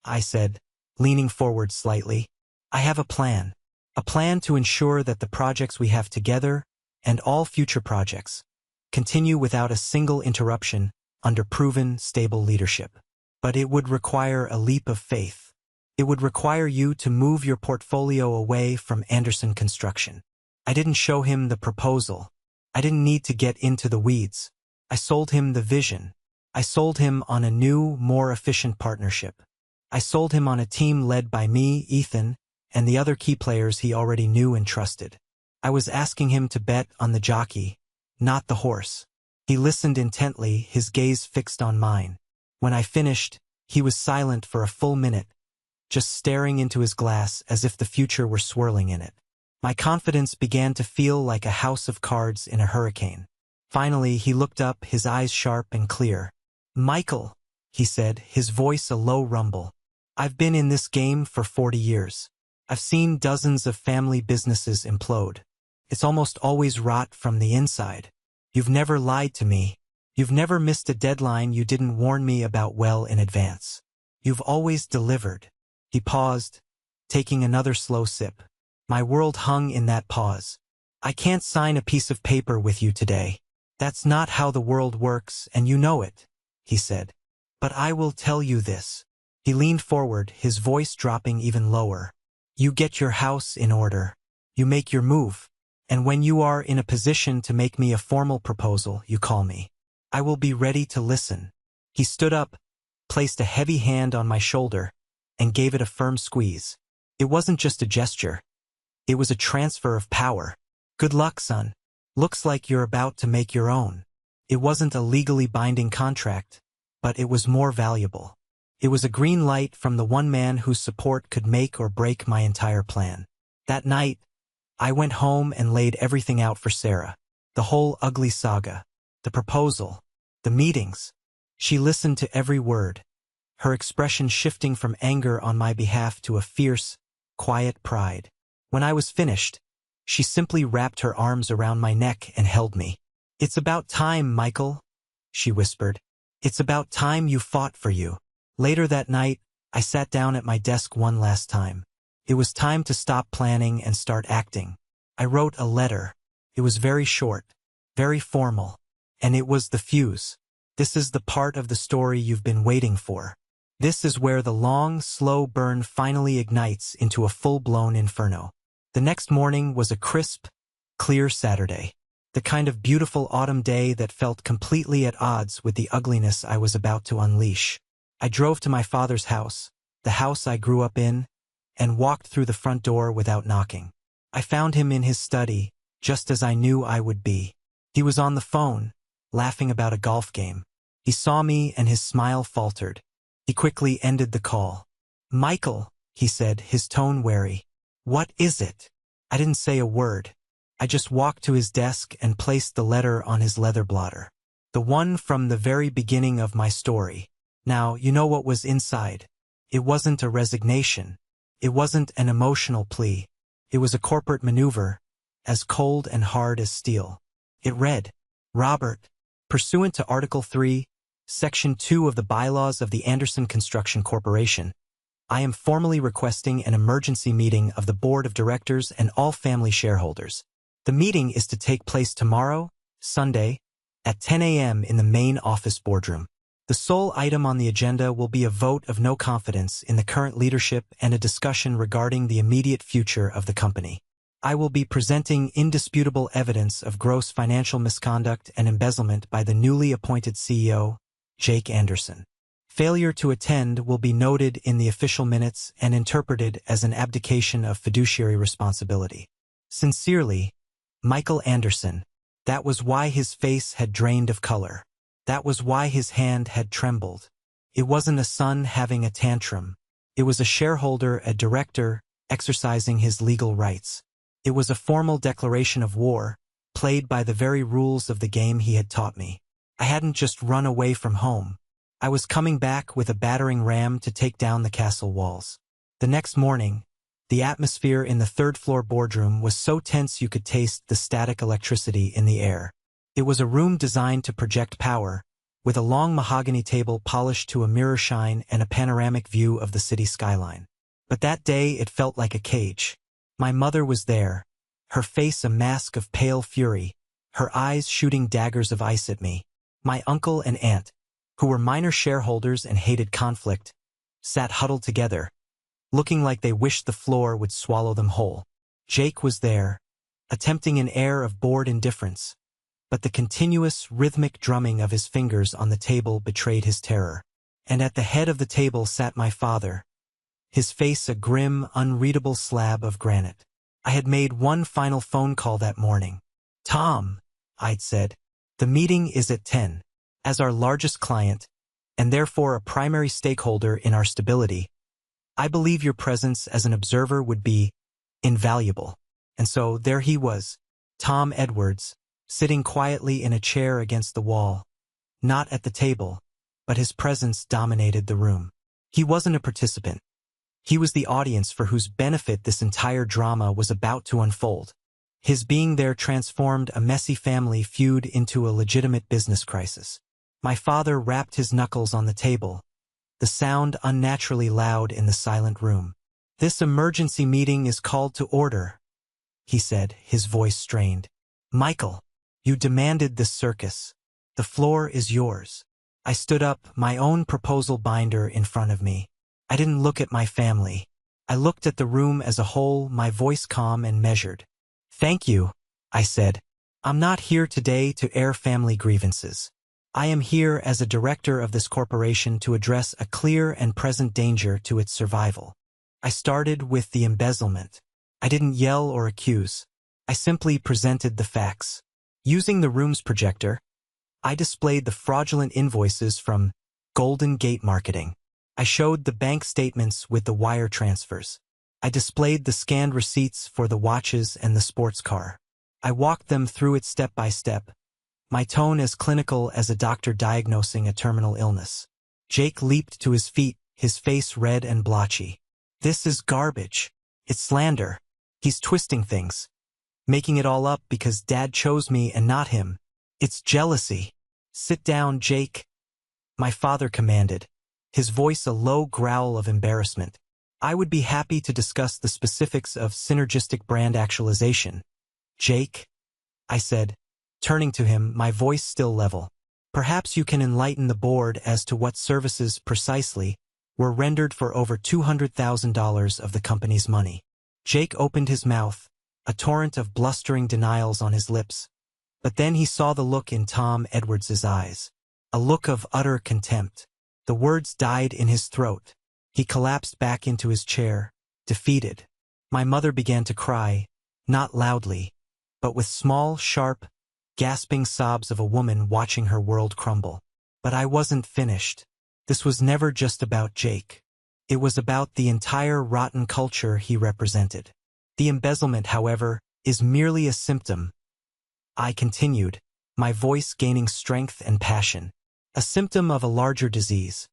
I said, leaning forward slightly. "I have a plan. A plan to ensure that the projects we have together, and all future projects, continue without a single interruption under proven, stable leadership. But it would require a leap of faith. It would require you to move your portfolio away from Anderson Construction." I didn't show him the proposal. I didn't need to get into the weeds. I sold him the vision. I sold him on a new, more efficient partnership. I sold him on a team led by me, Ethan, and the other key players he already knew and trusted. I was asking him to bet on the jockey, not the horse. He listened intently, his gaze fixed on mine. When I finished, he was silent for a full minute, just staring into his glass as if the future were swirling in it. My confidence began to feel like a house of cards in a hurricane. Finally, he looked up, his eyes sharp and clear. "Michael," he said, his voice a low rumble, "I've been in this game for 40 years. I've seen dozens of family businesses implode. It's almost always rot from the inside. You've never lied to me. You've never missed a deadline you didn't warn me about well in advance. You've always delivered." He paused, taking another slow sip. My world hung in that pause. "I can't sign a piece of paper with you today. That's not how the world works, and you know it," he said. "But I will tell you this." He leaned forward, his voice dropping even lower. "You get your house in order. You make your move. And when you are in a position to make me a formal proposal, you call me. I will be ready to listen." He stood up, placed a heavy hand on my shoulder, and gave it a firm squeeze. It wasn't just a gesture. It was a transfer of power. "Good luck, son. Looks like you're about to make your own." It wasn't a legally binding contract, but it was more valuable. It was a green light from the one man whose support could make or break my entire plan. That night, I went home and laid everything out for Sarah. The whole ugly saga. The proposal. The meetings. She listened to every word, her expression shifting from anger on my behalf to a fierce, quiet pride. When I was finished, she simply wrapped her arms around my neck and held me. "It's about time, Michael," she whispered. "It's about time you fought for you." Later that night, I sat down at my desk one last time. It was time to stop planning and start acting. I wrote a letter. It was very short, very formal, and it was the fuse. This is the part of the story you've been waiting for. This is where the long, slow burn finally ignites into a full-blown inferno. The next morning was a crisp, clear Saturday. The kind of beautiful autumn day that felt completely at odds with the ugliness I was about to unleash. I drove to my father's house, the house I grew up in, and walked through the front door without knocking. I found him in his study, just as I knew I would be. He was on the phone, laughing about a golf game. He saw me and his smile faltered. He quickly ended the call. "Michael," he said, his tone wary. "What is it?" I didn't say a word. I just walked to his desk and placed the letter on his leather blotter. The one from the very beginning of my story. Now, you know what was inside. It wasn't a resignation. It wasn't an emotional plea. It was a corporate maneuver, as cold and hard as steel. It read, "Robert, pursuant to Article 3, Section 2 of the bylaws of the Anderson Construction Corporation, I am formally requesting an emergency meeting of the Board of Directors and all family shareholders. The meeting is to take place tomorrow, Sunday, at 10 a.m. in the main office boardroom. The sole item on the agenda will be a vote of no confidence in the current leadership and a discussion regarding the immediate future of the company. I will be presenting indisputable evidence of gross financial misconduct and embezzlement by the newly appointed CEO, Jake Anderson. Failure to attend will be noted in the official minutes and interpreted as an abdication of fiduciary responsibility. Sincerely, Michael Anderson." That was why his face had drained of color. That was why his hand had trembled. It wasn't a son having a tantrum. It was a shareholder, a director, exercising his legal rights. It was a formal declaration of war, played by the very rules of the game he had taught me. I hadn't just run away from home. I was coming back with a battering ram to take down the castle walls. The next morning, the atmosphere in the third-floor boardroom was so tense you could taste the static electricity in the air. It was a room designed to project power, with a long mahogany table polished to a mirror shine and a panoramic view of the city skyline. But that day it felt like a cage. My mother was there, her face a mask of pale fury, her eyes shooting daggers of ice at me. My uncle and aunt, who were minor shareholders and hated conflict, sat huddled together, looking like they wished the floor would swallow them whole. Jake was there, attempting an air of bored indifference, but the continuous, rhythmic drumming of his fingers on the table betrayed his terror. And at the head of the table sat my father, his face a grim, unreadable slab of granite. I had made one final phone call that morning. "Tom," I'd said, "the meeting is at 10. As our largest client, and therefore a primary stakeholder in our stability, I believe your presence as an observer would be invaluable." And so there he was, Tom Edwards, sitting quietly in a chair against the wall, not at the table, but his presence dominated the room. He wasn't a participant. He was the audience for whose benefit this entire drama was about to unfold. His being there transformed a messy family feud into a legitimate business crisis. My father rapped his knuckles on the table, the sound unnaturally loud in the silent room. "This emergency meeting is called to order," he said, his voice strained. "Michael, you demanded this circus. The floor is yours." I stood up, my own proposal binder in front of me. I didn't look at my family. I looked at the room as a whole, my voice calm and measured. "Thank you," I said. "I'm not here today to air family grievances. I am here as a director of this corporation to address a clear and present danger to its survival." I started with the embezzlement. I didn't yell or accuse. I simply presented the facts. Using the room's projector, I displayed the fraudulent invoices from Golden Gate Marketing. I showed the bank statements with the wire transfers. I displayed the scanned receipts for the watches and the sports car. I walked them through it step by step, my tone as clinical as a doctor diagnosing a terminal illness. Jake leaped to his feet, his face red and blotchy. "This is garbage. It's slander. He's twisting things, making it all up because Dad chose me and not him. It's jealousy. Sit down, Jake, my father commanded, his voice a low growl of embarrassment. I would be happy to discuss the specifics of synergistic brand actualization. Jake, I said, turning to him, my voice still level. Perhaps you can enlighten the board as to what services precisely were rendered for over $200,000 of the company's money. Jake opened his mouth, a torrent of blustering denials on his lips. But then he saw the look in Tom Edwards's eyes. A look of utter contempt. The words died in his throat. He collapsed back into his chair, defeated. My mother began to cry, not loudly, but with small, sharp, gasping sobs of a woman watching her world crumble. But I wasn't finished. This was never just about Jake. It was about the entire rotten culture he represented. The embezzlement, however, is merely a symptom. I continued, my voice gaining strength and passion. A symptom of a larger disease.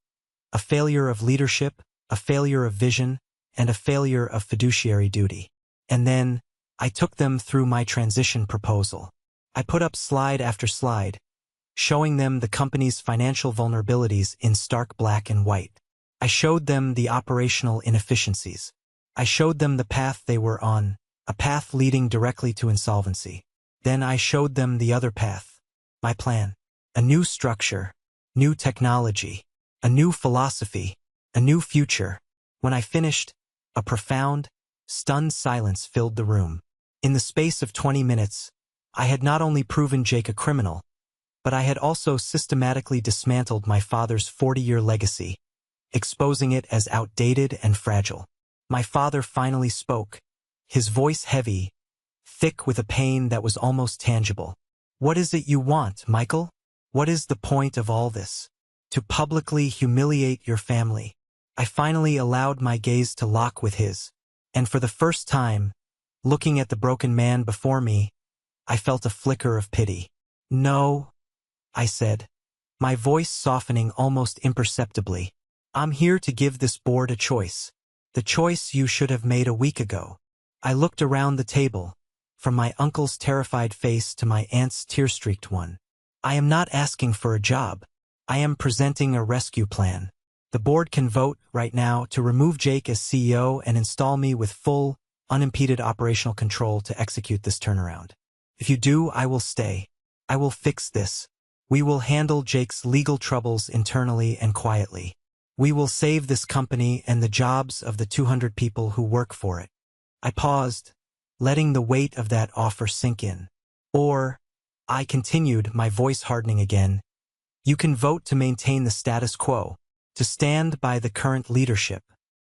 A failure of leadership, a failure of vision, and a failure of fiduciary duty. And then, I took them through my transition proposal. I put up slide after slide, showing them the company's financial vulnerabilities in stark black and white. I showed them the operational inefficiencies. I showed them the path they were on, a path leading directly to insolvency. Then I showed them the other path, my plan. A new structure, new technology, a new philosophy, a new future. When I finished, a profound, stunned silence filled the room. In the space of 20 minutes, I had not only proven Jake a criminal, but I had also systematically dismantled my father's 40-year legacy, exposing it as outdated and fragile. My father finally spoke, his voice heavy, thick with a pain that was almost tangible. What is it you want, Michael? What is the point of all this? To publicly humiliate your family. I finally allowed my gaze to lock with his, and for the first time, looking at the broken man before me, I felt a flicker of pity. No, I said, my voice softening almost imperceptibly. I'm here to give this board a choice. The choice you should have made a week ago. I looked around the table, from my uncle's terrified face to my aunt's tear-streaked one. I am not asking for a job. I am presenting a rescue plan. The board can vote right now to remove Jake as CEO and install me with full, unimpeded operational control to execute this turnaround. If you do, I will stay. I will fix this. We will handle Jake's legal troubles internally and quietly. We will save this company and the jobs of the 200 people who work for it. I paused, letting the weight of that offer sink in. Or, I continued, my voice hardening again, you can vote to maintain the status quo, to stand by the current leadership.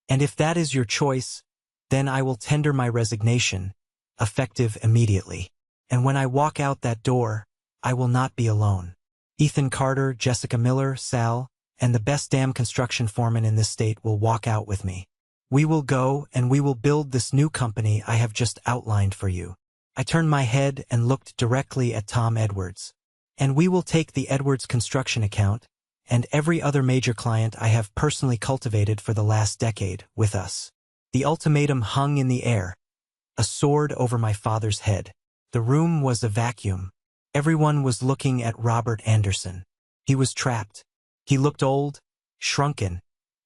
And if that is your choice, then I will tender my resignation, effective immediately. And when I walk out that door, I will not be alone. Ethan Carter, Jessica Miller, Sal, and the best damn construction foreman in this state will walk out with me. We will go and we will build this new company I have just outlined for you. I turned my head and looked directly at Tom Edwards. And we will take the Edwards construction account and every other major client I have personally cultivated for the last decade with us. The ultimatum hung in the air, a sword over my father's head. The room was a vacuum. Everyone was looking at Robert Anderson. He was trapped. He looked old, shrunken,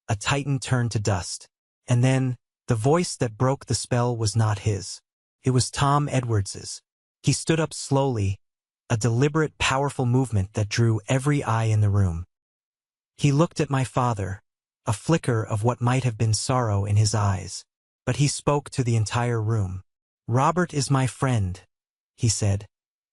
a titan turned to dust. And then, the voice that broke the spell was not his. It was Tom Edwards's. He stood up slowly, a deliberate, powerful movement that drew every eye in the room. He looked at my father, a flicker of what might have been sorrow in his eyes. But he spoke to the entire room. Robert is my friend, he said,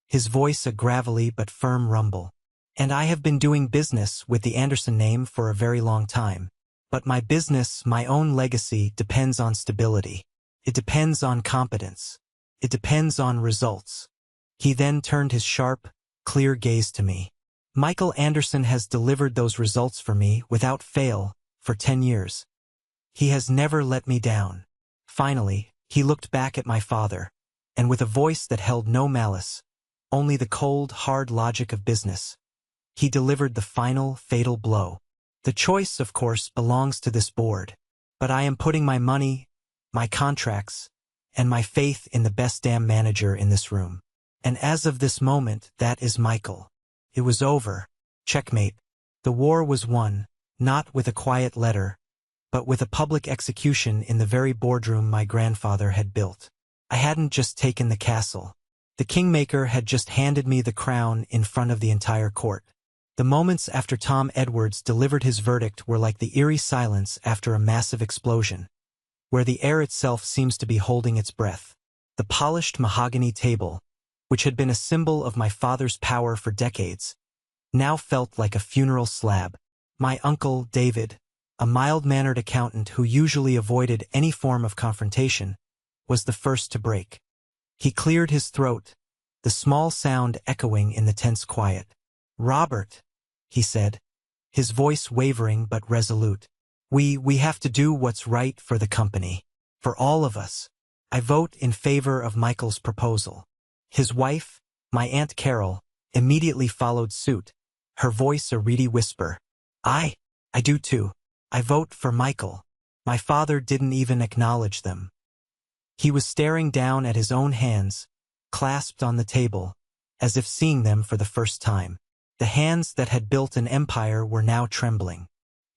his voice a gravelly but firm rumble. And I have been doing business with the Anderson name for a very long time. But my business, my own legacy, depends on stability. It depends on competence. It depends on results. He then turned his sharp, clear gaze to me. Michael Anderson has delivered those results for me without fail for 10 years. He has never let me down. Finally, he looked back at my father, and with a voice that held no malice, only the cold, hard logic of business, he delivered the final, fatal blow. The choice, of course, belongs to this board, but I am putting my money, my contracts, and my faith in the best damn manager in this room. And as of this moment, that is Michael. It was over. Checkmate. The war was won, not with a quiet letter, but with a public execution in the very boardroom my grandfather had built. I hadn't just taken the castle. The kingmaker had just handed me the crown in front of the entire court. The moments after Tom Edwards delivered his verdict were like the eerie silence after a massive explosion, where the air itself seems to be holding its breath. The polished mahogany table, which had been a symbol of my father's power for decades, now felt like a funeral slab. My uncle, David, a mild-mannered accountant who usually avoided any form of confrontation, was the first to break. He cleared his throat, the small sound echoing in the tense quiet. "Robert," he said, his voice wavering but resolute. We have to do what's right for the company. For all of us. I vote in favor of Michael's proposal." His wife, my Aunt Carol, immediately followed suit, her voice a reedy whisper. I do too. I vote for Michael." My father didn't even acknowledge them. He was staring down at his own hands, clasped on the table, as if seeing them for the first time. The hands that had built an empire were now trembling.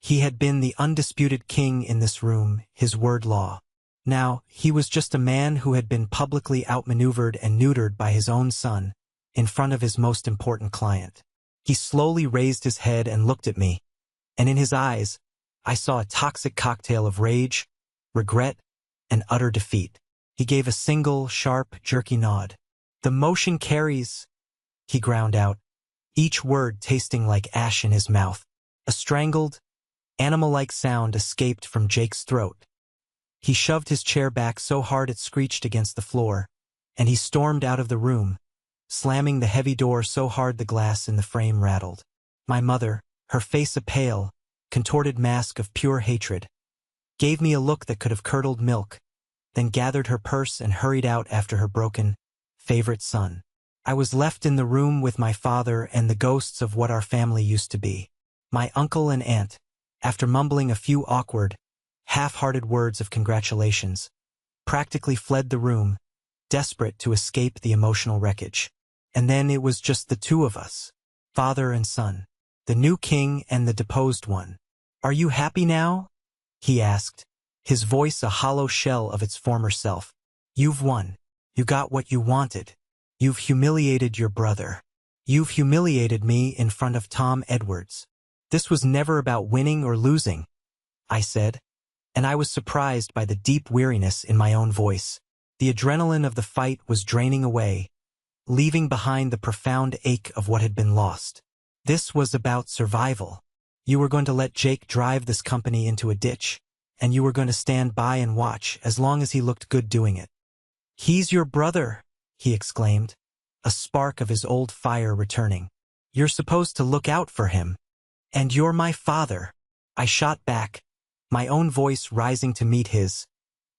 He had been the undisputed king in this room, his word law. Now, he was just a man who had been publicly outmaneuvered and neutered by his own son, in front of his most important client. He slowly raised his head and looked at me, and in his eyes, I saw a toxic cocktail of rage, regret, and utter defeat. He gave a single, sharp, jerky nod. "The motion carries," he ground out, each word tasting like ash in his mouth. A strangled, animal-like sound escaped from Jake's throat. He shoved his chair back so hard it screeched against the floor, and he stormed out of the room, slamming the heavy door so hard the glass in the frame rattled. My mother, her face a pale, contorted mask of pure hatred, gave me a look that could have curdled milk, then gathered her purse and hurried out after her broken, favorite son. I was left in the room with my father and the ghosts of what our family used to be. My uncle and aunt, after mumbling a few awkward, half-hearted words of congratulations, practically fled the room, desperate to escape the emotional wreckage. And then it was just the two of us, father and son, the new king and the deposed one. "Are you happy now?" he asked, his voice a hollow shell of its former self. "You've won. You got what you wanted. You've humiliated your brother. You've humiliated me in front of Tom Edwards." "This was never about winning or losing," I said, and I was surprised by the deep weariness in my own voice. The adrenaline of the fight was draining away, leaving behind the profound ache of what had been lost. This was about survival. You were going to let Jake drive this company into a ditch, and you were going to stand by and watch as long as he looked good doing it. "He's your brother," he exclaimed, a spark of his old fire returning. "You're supposed to look out for him. And you're my father." I shot back, my own voice rising to meet his,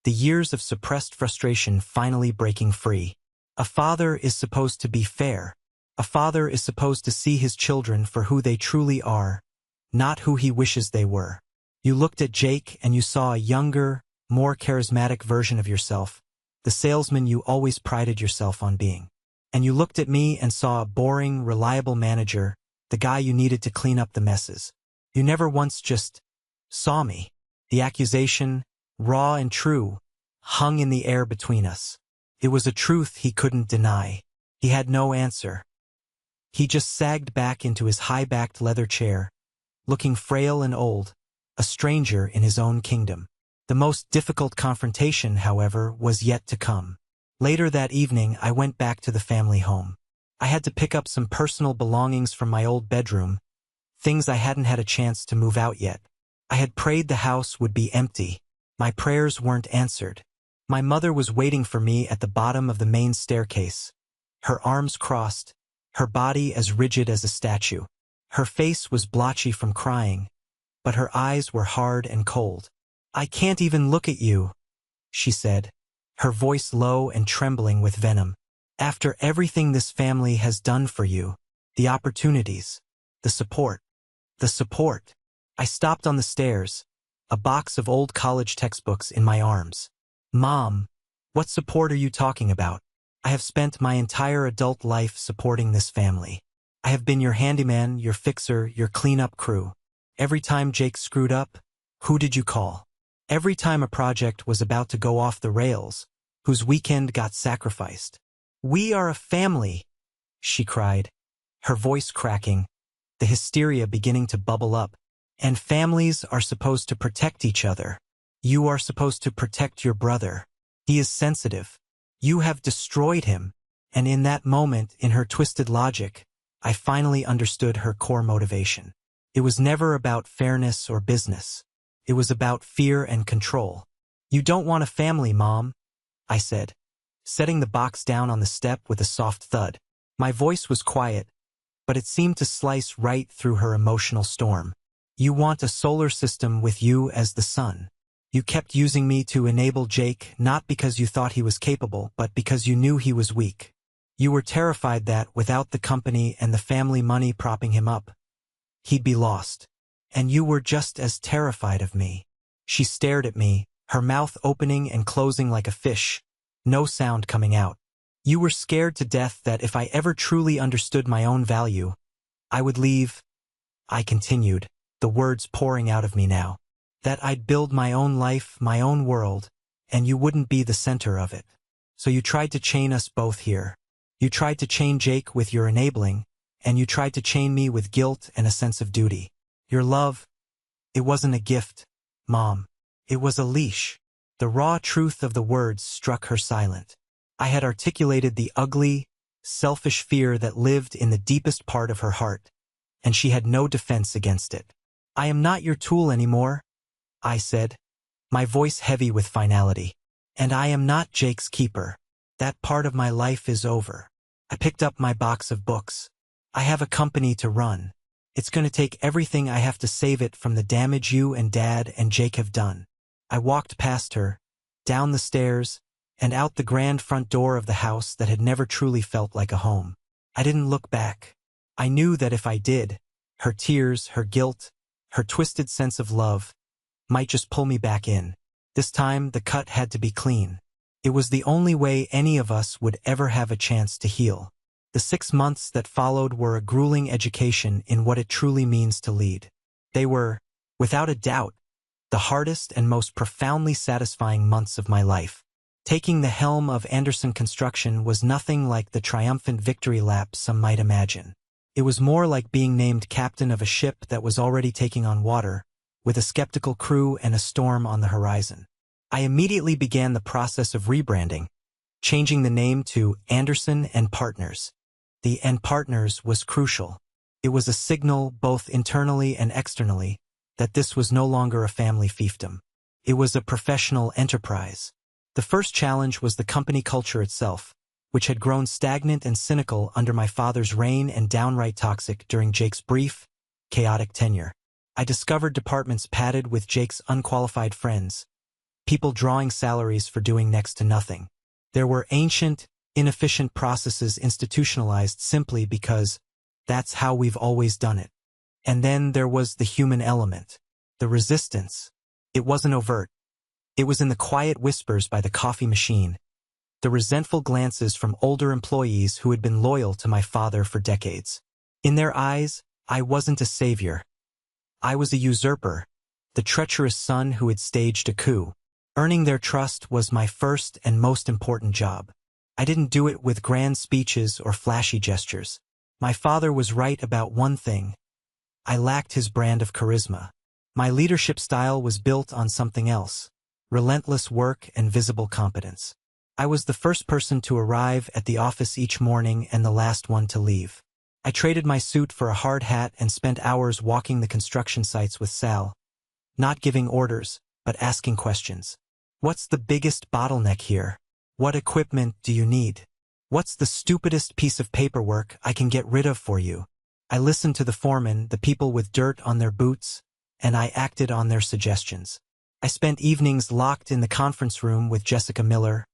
the years of suppressed frustration finally breaking free. A father is supposed to be fair. A father is supposed to see his children for who they truly are, not who he wishes they were. You looked at Jake and you saw a younger, more charismatic version of yourself, the salesman you always prided yourself on being. And you looked at me and saw a boring, reliable manager, the guy you needed to clean up the messes. You never once just saw me. The accusation, raw and true, hung in the air between us. It was a truth he couldn't deny. He had no answer. He just sagged back into his high-backed leather chair, looking frail and old, a stranger in his own kingdom. The most difficult confrontation, however, was yet to come. Later that evening, I went back to the family home. I had to pick up some personal belongings from my old bedroom, things I hadn't had a chance to move out yet. I had prayed the house would be empty. My prayers weren't answered. My mother was waiting for me at the bottom of the main staircase, her arms crossed, her body as rigid as a statue. Her face was blotchy from crying, but her eyes were hard and cold. "I can't even look at you," she said, her voice low and trembling with venom. "After everything this family has done for you, the opportunities, the support. I stopped on the stairs, a box of old college textbooks in my arms. "Mom, what support are you talking about? I have spent my entire adult life supporting this family. I have been your handyman, your fixer, your cleanup crew. Every time Jake screwed up, who did you call? Every time a project was about to go off the rails, whose weekend got sacrificed. We are a family, she cried, her voice cracking, the hysteria beginning to bubble up. And families are supposed to protect each other. You are supposed to protect your brother. He is sensitive. You have destroyed him. And in that moment, in her twisted logic, I finally understood her core motivation. It was never about fairness or business. It was about fear and control. You don't want a family, Mom, I said, setting the box down on the step with a soft thud. My voice was quiet, but it seemed to slice right through her emotional storm. You want a solar system with you as the sun. You kept using me to enable Jake, not because you thought he was capable, but because you knew he was weak. You were terrified that, without the company and the family money propping him up, he'd be lost. And you were just as terrified of me. She stared at me, her mouth opening and closing like a fish, no sound coming out. You were scared to death that if I ever truly understood my own value, I would leave. I continued, the words pouring out of me now. That I'd build my own life, my own world, and you wouldn't be the center of it. So you tried to chain us both here. You tried to chain Jake with your enabling, and you tried to chain me with guilt and a sense of duty. Your love, it wasn't a gift, Mom. It was a leash. The raw truth of the words struck her silent. I had articulated the ugly, selfish fear that lived in the deepest part of her heart, and she had no defense against it. I am not your tool anymore, I said, my voice heavy with finality. And I am not Jake's keeper. That part of my life is over. I picked up my box of books. I have a company to run. It's going to take everything I have to save it from the damage you and Dad and Jake have done. I walked past her, down the stairs, and out the grand front door of the house that had never truly felt like a home. I didn't look back. I knew that if I did, her tears, her guilt, her twisted sense of love, might just pull me back in. This time, the cut had to be clean. It was the only way any of us would ever have a chance to heal. The 6 months that followed were a grueling education in what it truly means to lead. They were, without a doubt, the hardest and most profoundly satisfying months of my life. Taking the helm of Anderson Construction was nothing like the triumphant victory lap some might imagine. It was more like being named captain of a ship that was already taking on water, with a skeptical crew and a storm on the horizon. I immediately began the process of rebranding, changing the name to Anderson and Partners. The and Partners was crucial. It was a signal, both internally and externally, that this was no longer a family fiefdom. It was a professional enterprise. The first challenge was the company culture itself, which had grown stagnant and cynical under my father's reign and downright toxic during Jake's brief, chaotic tenure. I discovered departments padded with Jake's unqualified friends, people drawing salaries for doing next to nothing. There were ancient, inefficient processes institutionalized simply because that's how we've always done it. And then there was the human element, the resistance. It wasn't overt. It was in the quiet whispers by the coffee machine, the resentful glances from older employees who had been loyal to my father for decades. In their eyes, I wasn't a savior. I was a usurper, the treacherous son who had staged a coup. Earning their trust was my first and most important job. I didn't do it with grand speeches or flashy gestures. My father was right about one thing. I lacked his brand of charisma. My leadership style was built on something else: relentless work and visible competence. I was the first person to arrive at the office each morning and the last one to leave. I traded my suit for a hard hat and spent hours walking the construction sites with Sal, not giving orders, but asking questions. What's the biggest bottleneck here? What equipment do you need? What's the stupidest piece of paperwork I can get rid of for you? I listened to the foreman, the people with dirt on their boots, and I acted on their suggestions. I spent evenings locked in the conference room with Jessica Miller,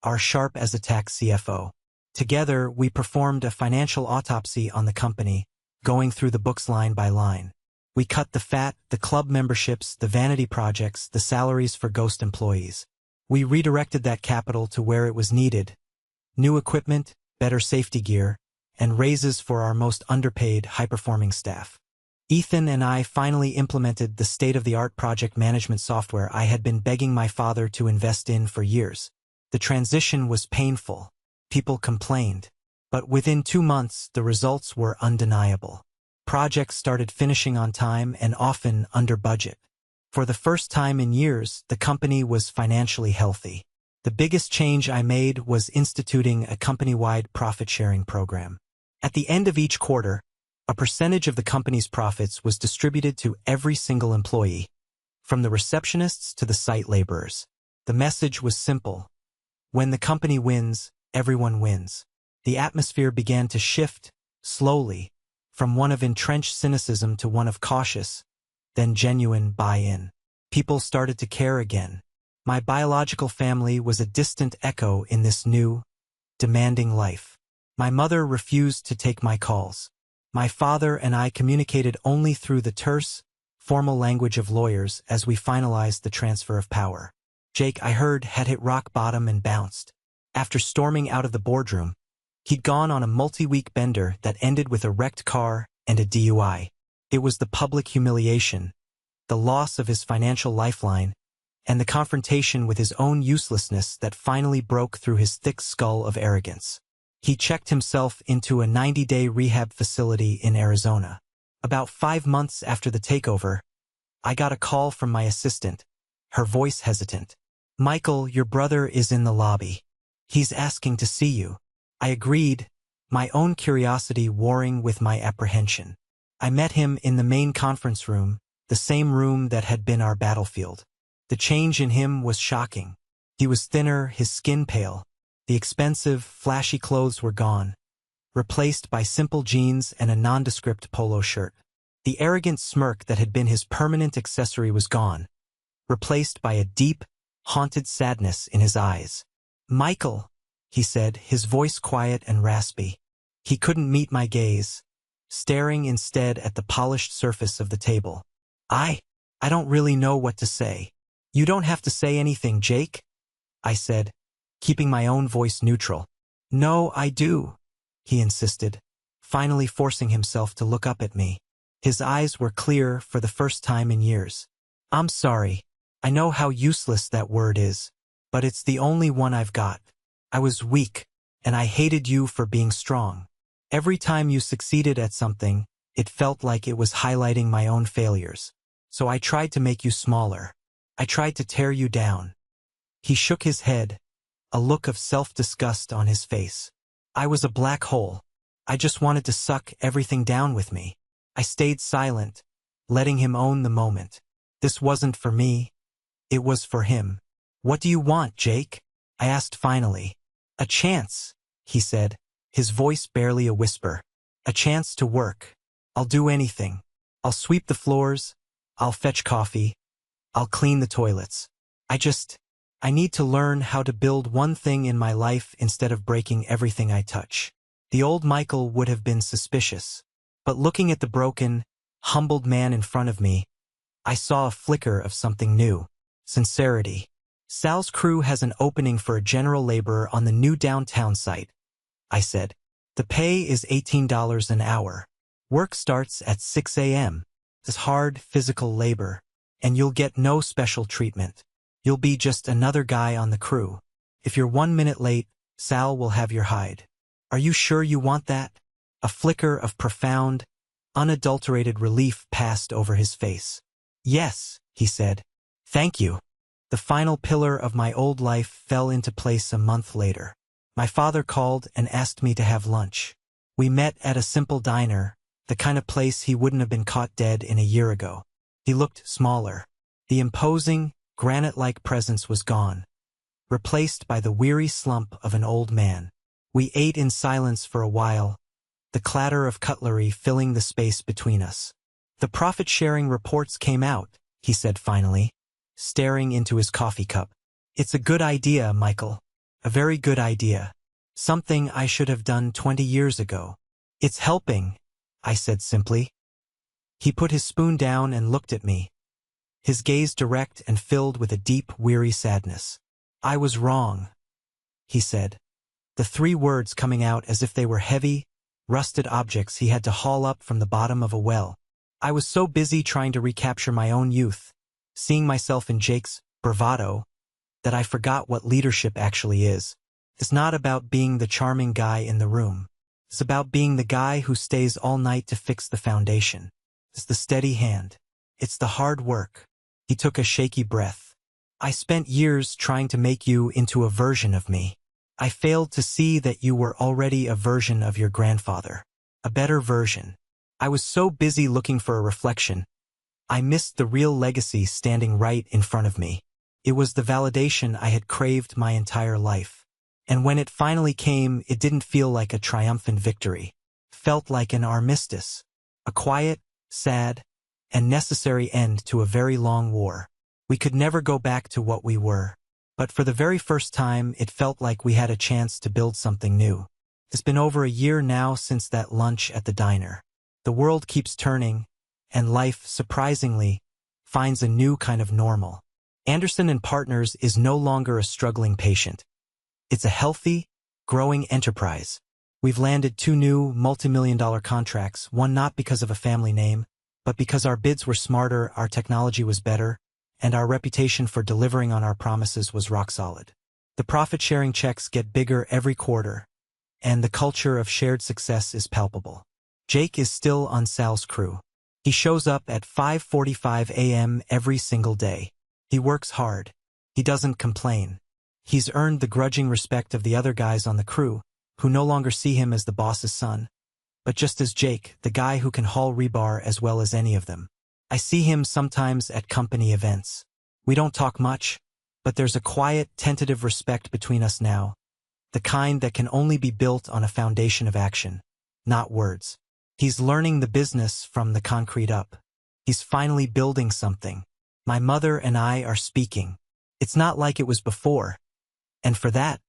our sharp-as-a-tack CFO. Together, we performed a financial autopsy on the company, going through the books line by line. We cut the fat, the club memberships, the vanity projects, the salaries for ghost employees. We redirected that capital to where it was needed: new equipment, better safety gear, and raises for our most underpaid, high-performing staff. Ethan and I finally implemented the state-of-the-art project management software I had been begging my father to invest in for years. The transition was painful. People complained. But within 2 months, the results were undeniable. Projects started finishing on time and often under budget. For the first time in years, the company was financially healthy. The biggest change I made was instituting a company-wide profit-sharing program. At the end of each quarter, a percentage of the company's profits was distributed to every single employee, from the receptionists to the site laborers. The message was simple. When the company wins, everyone wins. The atmosphere began to shift, slowly, from one of entrenched cynicism to one of cautious, then genuine buy-in. People started to care again. My biological family was a distant echo in this new, demanding life. My mother refused to take my calls. My father and I communicated only through the terse, formal language of lawyers as we finalized the transfer of power. Jake, I heard, had hit rock bottom and bounced. After storming out of the boardroom, he'd gone on a multi-week bender that ended with a wrecked car and a DUI. It was the public humiliation, the loss of his financial lifeline, and the confrontation with his own uselessness that finally broke through his thick skull of arrogance. He checked himself into a 90-day rehab facility in Arizona. About 5 months after the takeover, I got a call from my assistant, her voice hesitant. "Michael, your brother is in the lobby. He's asking to see you." I agreed, my own curiosity warring with my apprehension. I met him in the main conference room, the same room that had been our battlefield. The change in him was shocking. He was thinner, his skin pale. The expensive, flashy clothes were gone, replaced by simple jeans and a nondescript polo shirt. The arrogant smirk that had been his permanent accessory was gone, replaced by a deep, haunted sadness in his eyes. "Michael," he said, his voice quiet and raspy. He couldn't meet my gaze, staring instead at the polished surface of the table. I don't really know what to say." "You don't have to say anything, Jake," I said, keeping my own voice neutral. "No, I do," he insisted, finally forcing himself to look up at me. His eyes were clear for the first time in years. "I'm sorry. I know how useless that word is, but it's the only one I've got. I was weak, and I hated you for being strong. Every time you succeeded at something, it felt like it was highlighting my own failures. So I tried to make you smaller. I tried to tear you down." He shook his head, a look of self-disgust on his face. I was a black hole. I just wanted to suck everything down with me. I stayed silent, letting him own the moment. This wasn't for me. It was for him. "What do you want, Jake?" I asked finally. "A chance," he said, his voice barely a whisper. "A chance to work. I'll do anything. I'll sweep the floors. I'll fetch coffee. I'll clean the toilets. I need to learn how to build one thing in my life instead of breaking everything I touch." The old Michael would have been suspicious. But looking at the broken, humbled man in front of me, I saw a flicker of something new. Sincerity. "Sal's crew has an opening for a general laborer on the new downtown site," I said. "The pay is $18 an hour. Work starts at 6 a.m. It's hard, physical labor, and you'll get no special treatment. You'll be just another guy on the crew. If you're 1 minute late, Sal will have your hide. Are you sure you want that?" A flicker of profound, unadulterated relief passed over his face. "Yes," he said. "Thank you." The final pillar of my old life fell into place a month later. My father called and asked me to have lunch. We met at a simple diner, the kind of place he wouldn't have been caught dead in a year ago. He looked smaller. The imposing, granite-like presence was gone, replaced by the weary slump of an old man. We ate in silence for a while, the clatter of cutlery filling the space between us. "The profit-sharing reports came out," he said finally, staring into his coffee cup. "It's a good idea, Michael. A very good idea. Something I should have done 20 years ago." "It's helping," I said simply. He put his spoon down and looked at me, his gaze direct and filled with a deep, weary sadness. "I was wrong," he said, the 3 words coming out as if they were heavy, rusted objects he had to haul up from the bottom of a well. I was so busy trying to recapture my own youth, seeing myself in Jake's bravado, that I forgot what leadership actually is. It's not about being the charming guy in the room. It's about being the guy who stays all night to fix the foundation. It's the steady hand. It's the hard work. He took a shaky breath. I spent years trying to make you into a version of me. I failed to see that you were already a version of your grandfather. A better version. I was so busy looking for a reflection, I missed the real legacy standing right in front of me. It was the validation I had craved my entire life. And when it finally came, it didn't feel like a triumphant victory. It felt like an armistice. A quiet, sad, and necessary end to a very long war. We could never go back to what we were. But for the very first time, it felt like we had a chance to build something new. It's been over a year now since that lunch at the diner. The world keeps turning, and life, surprisingly, finds a new kind of normal. Anderson and Partners is no longer a struggling patient. It's a healthy, growing enterprise. We've landed 2 new multi-million-dollar contracts, one not because of a family name, but because our bids were smarter, our technology was better, and our reputation for delivering on our promises was rock solid. The profit-sharing checks get bigger every quarter, and the culture of shared success is palpable. Jake is still on Sal's crew. He shows up at 5:45 a.m. every single day. He works hard. He doesn't complain. He's earned the grudging respect of the other guys on the crew, who no longer see him as the boss's son, but just as Jake, the guy who can haul rebar as well as any of them. I see him sometimes at company events. We don't talk much, but there's a quiet, tentative respect between us now, the kind that can only be built on a foundation of action, not words. He's learning the business from the concrete up. He's finally building something. My mother and I are speaking. It's not like it was before, and for that,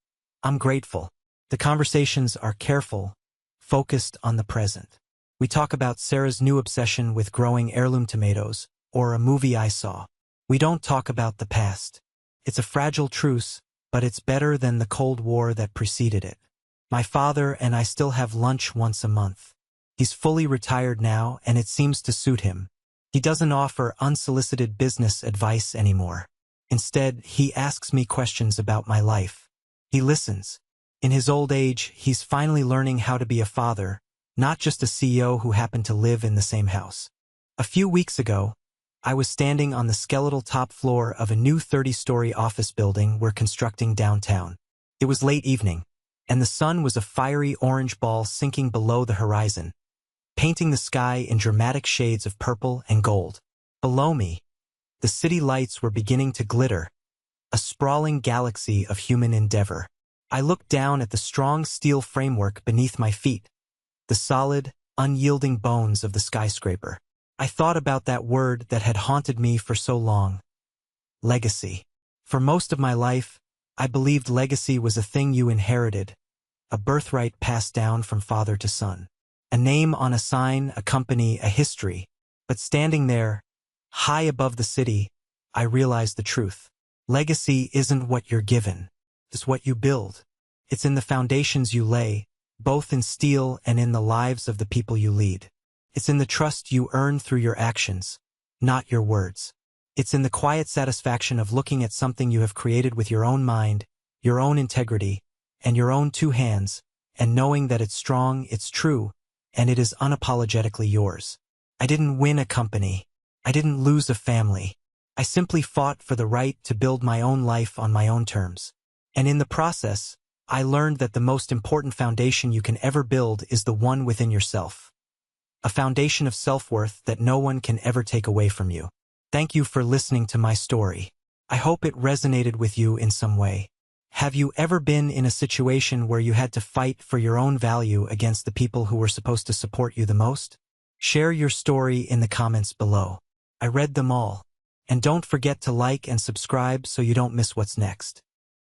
I'm grateful. The conversations are careful, focused on the present. We talk about Sarah's new obsession with growing heirloom tomatoes, or a movie I saw. We don't talk about the past. It's a fragile truce, but it's better than the Cold War that preceded it. My father and I still have lunch once a month. He's fully retired now, and it seems to suit him. He doesn't offer unsolicited business advice anymore. Instead, he asks me questions about my life. He listens. In his old age, he's finally learning how to be a father, not just a CEO who happened to live in the same house. A few weeks ago, I was standing on the skeletal top floor of a new 30-story office building we're constructing downtown. It was late evening, and the sun was a fiery orange ball sinking below the horizon, painting the sky in dramatic shades of purple and gold. Below me, the city lights were beginning to glitter, a sprawling galaxy of human endeavor. I looked down at the strong steel framework beneath my feet, the solid, unyielding bones of the skyscraper. I thought about that word that had haunted me for so long. Legacy. For most of my life, I believed legacy was a thing you inherited, a birthright passed down from father to son. A name on a sign, a company, a history. But standing there, high above the city, I realized the truth. Legacy isn't what you're given. It's what you build. It's in the foundations you lay, both in steel and in the lives of the people you lead. It's in the trust you earn through your actions, not your words. It's in the quiet satisfaction of looking at something you have created with your own mind, your own integrity, and your own 2 hands, and knowing that it's strong, it's true, and it is unapologetically yours. I didn't win a company. I didn't lose a family. I simply fought for the right to build my own life on my own terms. And in the process, I learned that the most important foundation you can ever build is the one within yourself. A foundation of self-worth that no one can ever take away from you. Thank you for listening to my story. I hope it resonated with you in some way. Have you ever been in a situation where you had to fight for your own value against the people who were supposed to support you the most? Share your story in the comments below. I read them all. And don't forget to like and subscribe so you don't miss what's next.